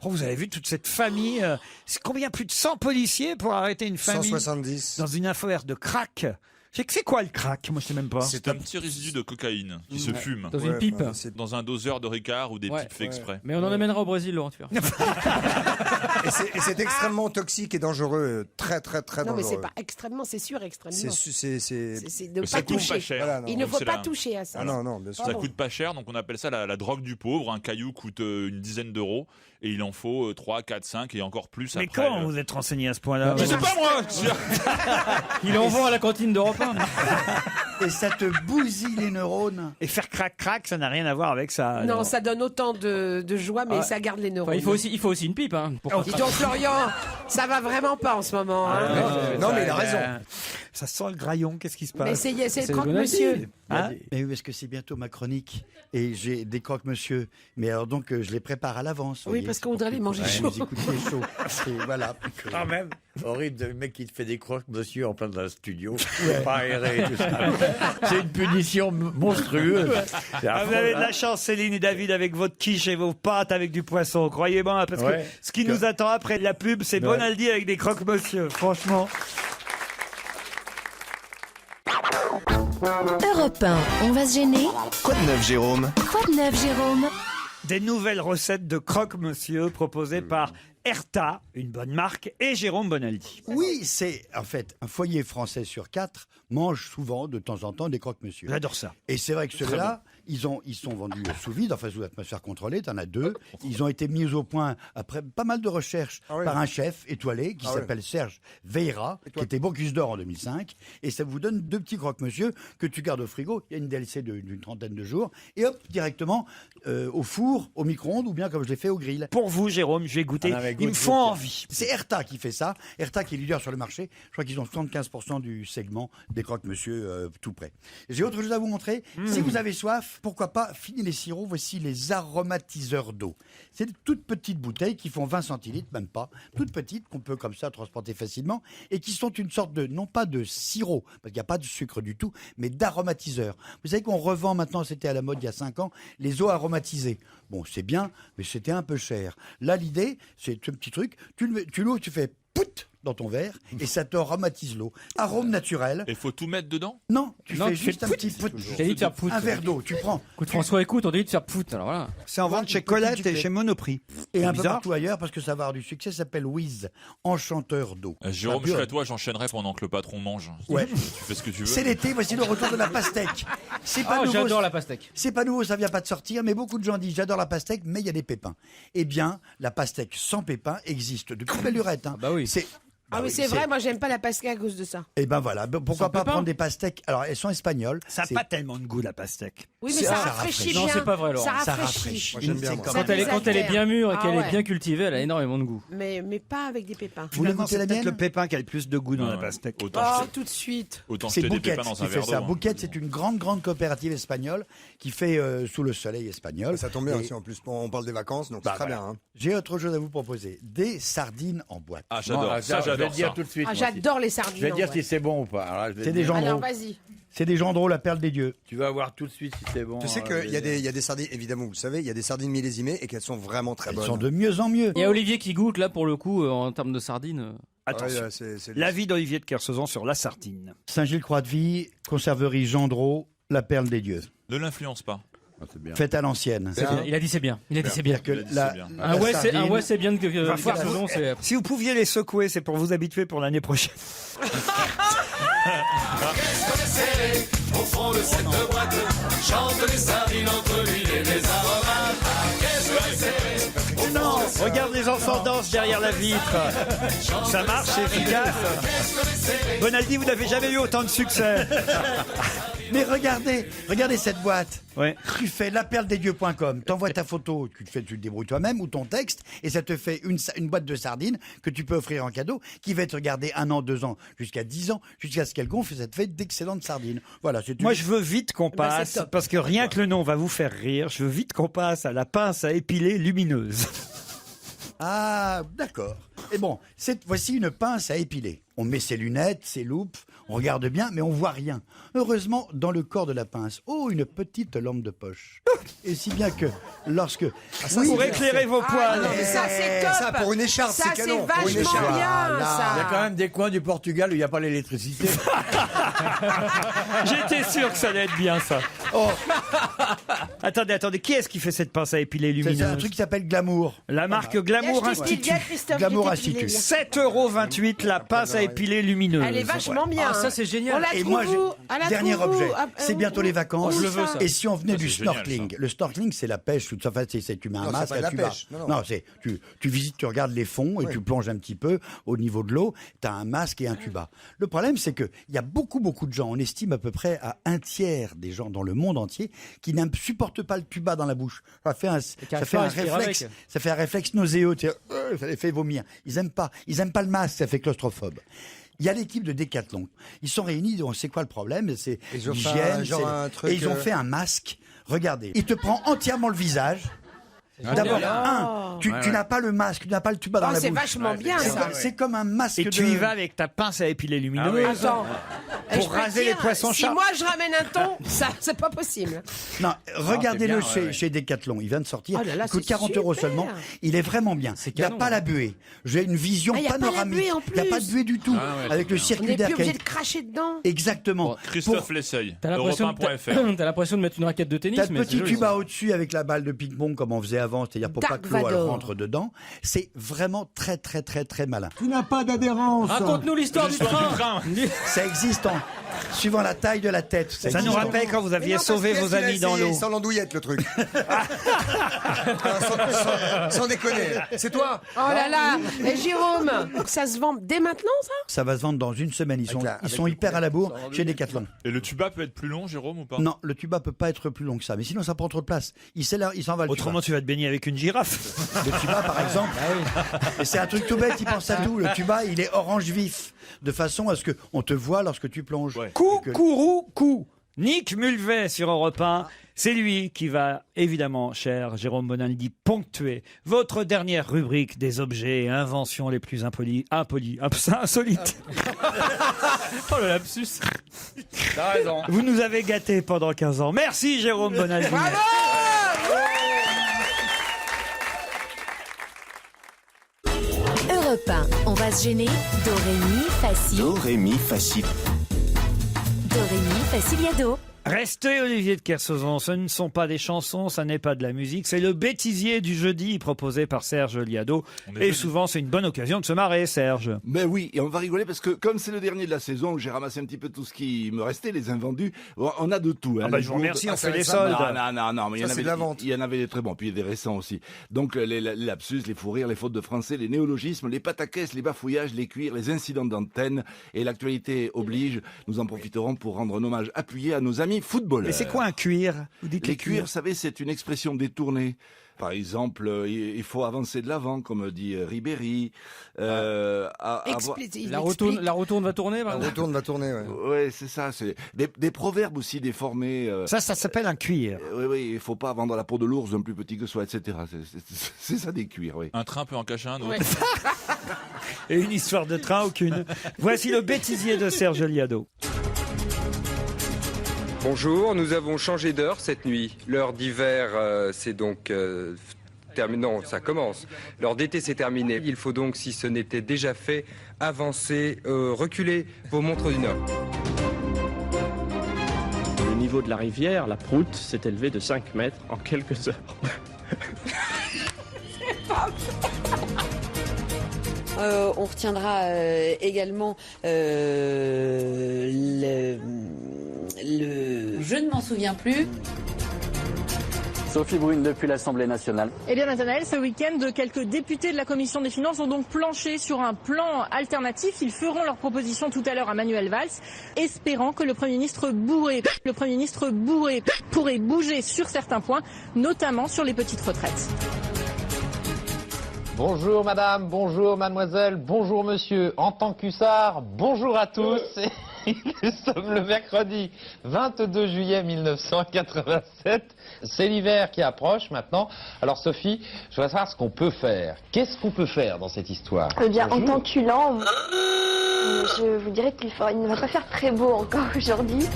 Oh, vous avez vu toute cette famille c'est combien? Plus de 100 policiers pour arrêter une famille 170. dans une affaire de crack. C'est quoi le crack? Moi, je sais même pas. C'est un petit résidu de cocaïne qui se fume Dans une pipe. dans un doseur de Ricard ou des Ouais. pipes fait exprès. Mais on en amènera au Brésil, Laurent, tu vois. Et c'est extrêmement toxique et dangereux. Très Non, dangereux. mais c'est pas extrêmement, c'est sûr extrêmement. C'est. C'est de Ça pas coûte toucher. pas cher. Voilà, non. Il ne Donc faut c'est pas la- toucher à ça. Ah non, bien sûr. Ça coûte pas cher, donc on appelle ça la drogue du pauvre. Un caillou coûte une dizaine d'euros et il en faut 3, 4, 5 et encore plus Mais après. comment vous êtes renseigné à ce point-là? Je sais pas moi. Il en vend à la cantine d'Europe 1. Et ça te bousille les neurones. Et faire crac, ça n'a rien à voir avec ça. Non, alors. ça donne autant de joie, mais ça garde les neurones. Enfin, il faut aussi une pipe. Hein, pour... Dis donc, Florian, ça va vraiment pas en ce moment. Hein. Non, mais il a raison. Ça sent le graillon, qu'est-ce qui se Mais passe? c'est le C'est croque-monsieur. Hein? Mais oui, parce que c'est bientôt ma chronique et j'ai des croque-monsieur. Mais alors donc je les prépare à l'avance. Oui, parce qu'on voudrait les manger chauds. Vous écoutez chaud. Et voilà. Quand même, horrible, le mec qui te fait des croques, monsieur, en plein dans le studio. Pas aéré, tout ça. C'est une punition monstrueuse. C'est Ah, vous affreux, avez de hein. la chance, Céline et David, avec votre quiche et vos pâtes avec du poisson. Croyez-moi, parce que Ouais. ce qui nous attend après la pub, c'est Bonaldi avec des croque-monsieur. Franchement. Europe 1, on va se gêner. Quoi de neuf, Jérôme? Quoi de neuf, Jérôme? Des nouvelles recettes de croque-monsieur proposées par Erta, une bonne marque, et Jérôme Bonaldi. Oui, c'est en fait un foyer français sur 4 mange souvent de temps en temps des croque-monsieur. J'adore ça. Et c'est vrai que ceux-là, ils sont vendus sous vide, enfin sous atmosphère contrôlée. T'en as 2. Ils ont été mis au point après pas mal de recherches par un chef étoilé qui s'appelle Serge Vieira, qui était Bocuse d'Or en 2005. Et ça vous donne 2 petits croque-monsieur que tu gardes au frigo. Il y a une DLC d'une trentaine de jours et hop directement au four, au micro-ondes ou bien comme je l'ai fait au grill. Pour vous, Jérôme, je vais goûter. Ils me font envie. C'est Erta qui fait ça. Erta qui est leader sur le marché. Je crois qu'ils ont 75% du segment des croque-monsieur tout prêt. J'ai autre chose à vous montrer. Si vous avez soif, pourquoi pas, fini les sirops, voici les aromatiseurs d'eau. C'est des toutes petites bouteilles qui font 20 centilitres, même pas, toutes petites, qu'on peut comme ça transporter facilement, et qui sont une sorte de, non pas de sirop, parce qu'il n'y a pas de sucre du tout, mais d'aromatiseurs. Vous savez qu'on revend maintenant, c'était à la mode il y a 5 ans, les eaux aromatisées. Bon, c'est bien, mais c'était un peu cher. Là, l'idée, c'est un petit truc, tu l'ouvres, tu fais pout dans ton verre et ça te aromatise l'eau. Arôme naturel. Il faut tout mettre dedans? Non, tu fais juste un petit pout. J'ai dit de faire pout. Un verre d'eau, tu prends. Écoute, François, écoute, on dit de faire pout. Alors voilà. C'est en vente chez Colette et chez Monoprix. Et un peu bizarre. partout ailleurs parce que ça va avoir du succès. Ça s'appelle Wiz, enchanteur d'eau. Jérôme, je serais toi, j'enchaînerai pendant que le patron mange. Ouais. Tu fais ce que tu veux. C'est l'été, voici le retour de la pastèque. C'est pas nouveau. J'adore la pastèque. C'est pas nouveau, ça vient pas de sortir, mais beaucoup de gens disent j'adore la pastèque, mais il y a des pépins. Eh bien, la pastèque sans pépins existe depuis belle lurette. Hein. Bah oui. Mais c'est vrai, moi j'aime pas la pastèque à cause de ça. Et ben voilà, pourquoi pas prendre des pastèques. Alors elles sont espagnoles. Ça n'a pas tellement de goût la pastèque. Oui, mais ça rafraîchit bien. Non, c'est pas vrai, Laurent. Ça rafraîchit. Moi, j'aime bien, moi. Quand elle est bien mûre et qu'elle Ah ouais. est bien cultivée, elle a énormément de goût. Mais pas avec des pépins. Vous voulez goûter la peut-être mienne le pépin qui a le plus de goût dans la pastèque. Oh, tout de suite. Autant C'est jeter des Bouquet pépins dans qui un fait verre ça. d'eau. Bouquet, c'est une grande coopérative espagnole qui fait sous le soleil espagnol. Ça tombe bien Et- aussi, en plus, on parle des vacances, donc Bah, c'est très voilà. bien. Hein. J'ai autre chose à vous proposer. Des sardines en boîte. Ah, j'adore. Je Ça, vais le j'adore dire ça. tout de suite. Ah, moi aussi. j'adore les sardines. Je vais en dire boîte. si c'est bon ou pas. Alors là, je vais C'est te des dire. gens Alors drôles. vas-y. C'est des gendreaux, la perle des dieux. Tu vas voir tout de suite si c'est bon. Tu sais qu'il y a des sardines, évidemment, vous le savez, il y a des sardines millésimées et qu'elles sont vraiment très Elles bonnes. sont de mieux en mieux. Il y a Olivier qui goûte là pour le coup en termes de sardines. Attention. Ouais, c'est- L'avis d'Olivier de Kersauzon sur la sardine. Saint-Gilles-Croix-de-Vie, conserverie Gendreau, la perle des dieux. Ne l'influence pas. Ah, c'est bien. Faites à l'ancienne. C'est bien. Il a dit c'est bien. Il a dit c'est bien. Que Il a dit la- c'est bien. la Un ouais, c'est sardine- bien que Va falloir Kersauzon, vous- c'est. Si vous pouviez les secouer, c'est pour vous habituer pour l'année prochaine. Au fond de cette boîte, chante les sardines entre l'huile et les aromates. Qu'est-ce que c'est? Non, regarde les enfants dansent derrière la vitre. Ça marche, c'est efficace. Bonaldi, vous n'avez jamais eu autant de succès. Mais regardez cette boîte. Ouais. Tu fais laperledesdieux.com, t'envoies ta photo, tu te débrouilles toi-même ou ton texte, et ça te fait une boîte de sardines que tu peux offrir en cadeau, qui va être gardée 1 an, 2 ans, jusqu'à 10 ans, jusqu'à ce qu'elle gonfle, et ça te fait d'excellentes sardines. Voilà, c'est Moi, je veux vite qu'on ben, c'est passe, top. parce que rien que le nom va vous faire rire, je veux vite qu'on passe à la pince à épiler lumineuse. Ah, d'accord. Et bon, voici une pince à épiler. On met ses lunettes, ses loupes, on regarde bien, mais on voit rien. Heureusement, dans le corps de la pince, une petite lampe de poche. Et si bien que lorsque... Pour éclairer vos Ah, poils. non, mais ça c'est top. Ça, pour une écharpe, Ça, c'est canon. c'est Pour une vachement écharpe. bien, Il y a ça. quand même des coins du Portugal où il n'y a pas l'électricité. J'étais sûr que ça allait être bien, ça. Oh, Attendez, qui est-ce qui fait cette pince à épiler c'est lumineuse un truc qui s'appelle Glamour. La marque Glamour Je t'explique Institute. bien, Christophe, Glamour je t'explique Institute. bien. 7,28 € la pince à épiler lumineuse. Elle est vachement bien. Ah, ça, hein. c'est génial. On la Et trouve moi, où À la dernier trouve où objet, Ah, c'est bientôt les vacances. Oh, je le veux, ça. Et si on venait Ça, du c'est génial, snorkeling, ça. le snorkeling c'est la pêche, enfin, tu mets un Non, c'est masque, pas de la tu vas. pêche, non. c'est tu visites, tu regardes les fonds et Oui. tu plonges un petit peu au niveau de l'eau, tu as un masque et un tuba. Le problème c'est que il y a beaucoup de gens, on estime à peu près à 1/3 des gens dans le monde entier qui ne supportent pas le tuba dans la bouche. Ça fait un réflexe, avec. ça fait un réflexe nauséeux, ça les fait vomir. Ils aiment pas le masque, ça fait claustrophobe. Il y a l'équipe de Decathlon. Ils sont réunis, on sait quoi le problème, c'est Ils ont fait l'hygiène, genre un truc, et ils ont fait un masque. Regardez, il te prend entièrement le visage. D'abord, tu n'as pas le masque, tu n'as pas le tuba dans Oh, la c'est bouche. vachement bien, C'est ça. comme- C'est comme un masque Et de... tu y vas avec ta pince à épiler lumineuse. Attends. Et Pour je peux te raser dire, les poissons si chats. moi je ramène un ton, ça c'est pas possible. Non, regardez-le bien, ouais, ouais. chez Decathlon. Il vient de sortir. Oh là là, il coûte c'est 40 € super. seulement. Il est vraiment bien. Il n'y a canon, pas hein. la buée. J'ai une vision Ah, il y a pas la panoramique. buée en Il n'y a pas de plus. buée du tout. Ah ouais, avec le c'est On circuit n'est d'air plus qui a obligé été- de cracher dedans. Exactement. Christophe l'essaye. T'as l'impression Europe 1.fr. t'as l'impression de mettre une raquette de tennis. T'as le mais petit c'est joli, tuba ça. au-dessus avec la balle de ping-pong comme on faisait avant. avant, c'est-à-dire pour Dark pas que l'eau elle Vador. rentre dedans. C'est vraiment très très très très malin. Tu n'as pas d'adhérence. Raconte-nous l'histoire du train. Ça existe suivant la taille de la tête. Ça nous existe rappelle quand vous aviez sauvé vos amis dans l'eau. Sans l'andouillette, le truc. Sans déconner. C'est toi. Oh là là. Et Jérôme, ça se vend dès maintenant, ça? Ça va se vendre dans une semaine. Ils sont hyper à la bourre chez Decathlon. Et le tuba peut être plus long, Jérôme, ou pas? Non, le tuba peut pas être plus long que ça. Mais sinon, ça prend trop de place. Il s'en va. Autrement, tu vas te baigner avec une girafe. Le tuba, par exemple. Et c'est un truc tout bête, il pense à tout. Le tuba, il est orange vif, de façon à ce que on te voit lorsque tu plonges. Coup. Nick Mulvey sur Europe 1. C'est lui qui va, évidemment, cher Jérôme Bonaldi, ponctuer votre dernière rubrique des objets et inventions les plus insolites. Oh le lapsus. T'as raison. Vous nous avez gâtés pendant 15 ans. Merci Jérôme Bonaldi. Bravo. Europe 1, on va se gêner. Do, ré, mi, facile. Do, ré, mi, facile. Do, ré, mi, faciliado. Restez Olivier de Kersauzon, ce ne sont pas des chansons, ça n'est pas de la musique, c'est le bêtisier du jeudi proposé par Serge Liado. Et souvent c'est une bonne occasion de se marrer, Serge. Ben oui, et on va rigoler parce que comme c'est le dernier de la saison, j'ai ramassé un petit peu tout ce qui me restait, les invendus, on a de tout. Hein, je vous remercie, on fait les soldes. Non, mais il y en avait des très bons, puis il y a des récents aussi. Donc les lapsus, les fous rires, les fautes de français, les néologismes, les pataquès, les bafouillages, les cuirs, les incidents d'antenne, et l'actualité oblige, nous en profiterons pour rendre un hommage appuyé à nos amis footballeurs. Mais c'est quoi un cuir? Vous dites les cuirs, vous savez, c'est une expression détournée. Par exemple, il faut avancer de l'avant, comme dit Ribéry. La retourne va tourner, par exemple. La retourne va tourner, ouais. Ouais, c'est ça. C'est des proverbes aussi déformés. Ça s'appelle un cuir. Oui, il faut pas vendre la peau de l'ours d'un plus petit que soi, etc. C'est ça des cuirs, oui. Un train peut en cacher un autre. Et une histoire de train, aucune. Voici le bêtisier de Serge Liado. Bonjour, nous avons changé d'heure cette nuit. L'heure d'hiver, c'est donc terminé. Non, ça commence. L'heure d'été, c'est terminé. Il faut donc, si ce n'était déjà fait, avancer, reculer vos montres du Nord. Le niveau de la rivière, la Proute, s'est élevé de 5 mètres en quelques heures. C'est pas on retiendra également Je ne m'en souviens plus. Sophie Brune depuis l'Assemblée nationale. Eh bien Nathanaël, ce week-end, quelques députés de la Commission des Finances ont donc planché sur un plan alternatif. Ils feront leurs propositions tout à l'heure à Manuel Valls, espérant que le Premier ministre bourré pourrait bouger sur certains points, notamment sur les petites retraites. Bonjour madame, bonjour mademoiselle, bonjour monsieur. En tant qu'hussard, bonjour à tous. Nous sommes le mercredi 22 juillet 1987. C'est l'hiver qui approche maintenant. Alors Sophie, je voudrais savoir ce qu'on peut faire. Qu'est-ce qu'on peut faire dans cette histoire? Eh bien, en tant qu'hulant, je vous dirais qu'il ne va pas faire très beau encore aujourd'hui.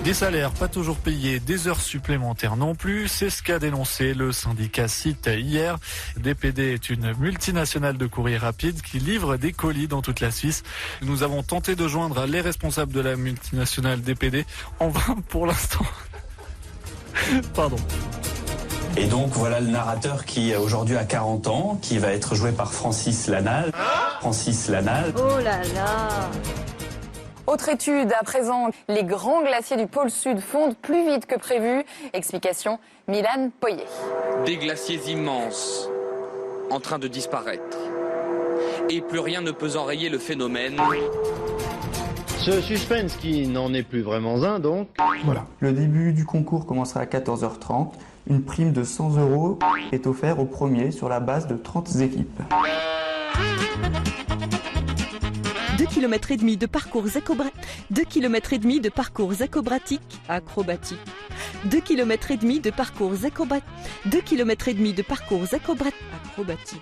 Des salaires pas toujours payés, des heures supplémentaires non plus, c'est ce qu'a dénoncé le syndicat CIT hier. DPD est une multinationale de courrier rapide qui livre des colis dans toute la Suisse. Nous avons tenté de joindre les responsables de la multinationale DPD, en vain pour l'instant. Pardon. Et donc voilà le narrateur qui aujourd'hui a 40 ans, qui va être joué par Francis Lanal. Francis Lanal. Oh là là! Autre étude, à présent, les grands glaciers du pôle sud fondent plus vite que prévu. Explication, Milan Poyer. Des glaciers immenses, en train de disparaître. Et plus rien ne peut enrayer le phénomène. Ce suspense qui n'en est plus vraiment un donc. Voilà, le début du concours commencera à 14h30. Une prime de 100 € est offerte au premier sur la base de 30 équipes. 2 km et demi de parcours acrobatiques. 2 km et demi de parcours acrobatiques. 2 km et demi de parcours acrobatiques. 2 km et demi de parcours acrobatiques.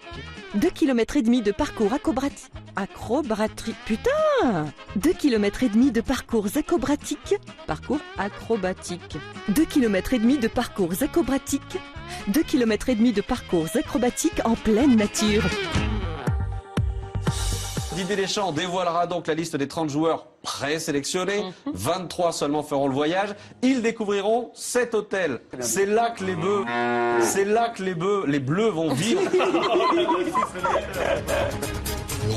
2 km et demi de parcours acrobatique. Putain 2 km et demi de parcours acrobatiques. Parcours acrobatique. 2 km et demi de parcours acrobatiques. 2 km et demi de parcours acrobatiques en pleine nature. Didier Deschamps dévoilera donc la liste des 30 joueurs présélectionnés. 23 seulement feront le voyage. Ils découvriront 7 hôtels. C'est là que les Bleus vont vivre.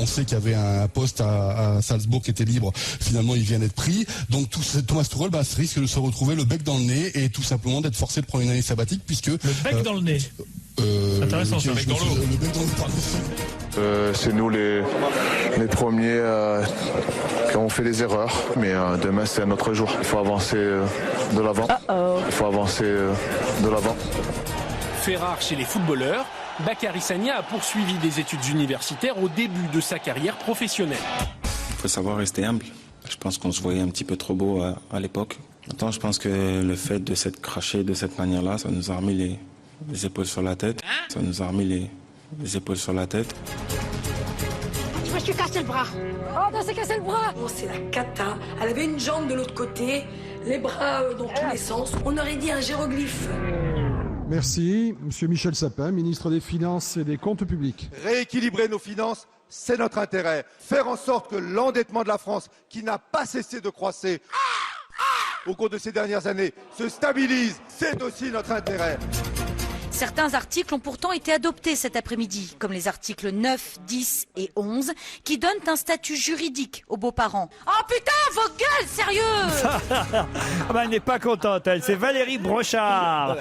On sait qu'il y avait un poste à Salzbourg qui était libre. Finalement, il vient d'être pris. Donc Thomas Tuchel risque de se retrouver le bec dans le nez et tout simplement d'être forcé de prendre une année sabbatique puisque... Le bec dans le nez. Intéressant, ça. Le bec dans l'eau. Le bec dans le c'est nous les premiers qui ont fait des erreurs. Mais demain, c'est un autre jour. Il faut avancer de l'avant. Il faut avancer de l'avant. Fait rare chez les footballeurs, Bakary Sagna a poursuivi des études universitaires au début de sa carrière professionnelle. Il faut savoir rester humble. Je pense qu'on se voyait un petit peu trop beau à l'époque. Maintenant, je pense que le fait de s'être craché de cette manière-là, ça nous a remis les épaules sur la tête. Ça nous a remis les épaules sur la tête. Je me suis cassé le bras. Oh, non, c'est cassé le bras. Oh, c'est la cata. Elle avait une jambe de l'autre côté, les bras dans tous les sens. On aurait dit un hiéroglyphe. Merci. Monsieur Michel Sapin, ministre des Finances et des Comptes publics. Rééquilibrer nos finances, c'est notre intérêt. Faire en sorte que l'endettement de la France, qui n'a pas cessé de croître au cours de ces dernières années, se stabilise, c'est aussi notre intérêt. Certains articles ont pourtant été adoptés cet après-midi, comme les articles 9, 10 et 11, qui donnent un statut juridique aux beaux-parents. Oh putain, vos gueules, sérieux! Elle n'est pas contente, elle. C'est Valérie Brochard,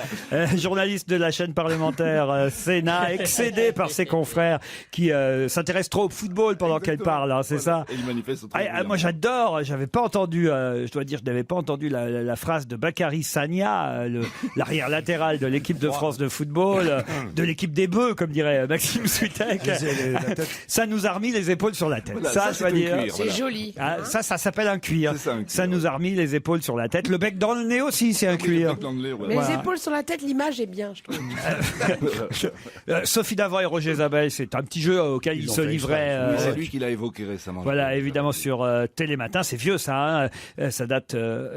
journaliste de la chaîne parlementaire Sénat, excédée par ses confrères qui s'intéressent trop au football pendant qu'elle parle, hein, c'est ça? Et il manifeste moi j'adore, j'avais pas entendu, je dois dire, je n'avais pas entendu la phrase de Bakary Sagna, l'arrière latéral de l'équipe de France de football, de l'équipe des bœufs, comme dirait Maxime Switek. Ça nous a remis les épaules sur la tête. Voilà, ça, je dois dire. C'est joli. Ça s'appelle un cuir. Ça nous a remis les épaules sur la tête. Le bec dans le nez aussi, c'est un cuir. Mais les épaules sur la tête, l'image est bien, je trouve. Sophie Davant et Roger Zabel, c'est un petit jeu auquel ils se livraient. C'est lui qui l'a évoqué récemment. Voilà, évidemment sur Télématin. C'est vieux ça. Ça date,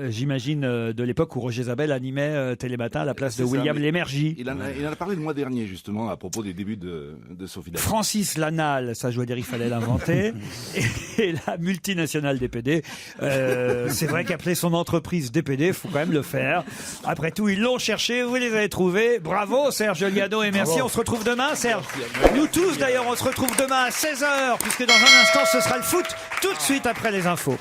j'imagine, de l'époque où Roger Zabel animait Télématin à la place de William Lémergie. Il en a parlé le mois dernier, justement, à propos des débuts de Sophie Davant. Francis Lanal, ça je dois dire, il fallait l'inventer. et la multinationale DPD. C'est vrai qu'appeler son entreprise DPD, il faut quand même le faire. Après tout, ils l'ont cherché, vous les avez trouvés. Bravo Serge Liano et merci. Bravo. On se retrouve demain, Serge. Nous tous d'ailleurs, on se retrouve demain à 16h, puisque dans un instant, ce sera le foot, tout de suite après les infos.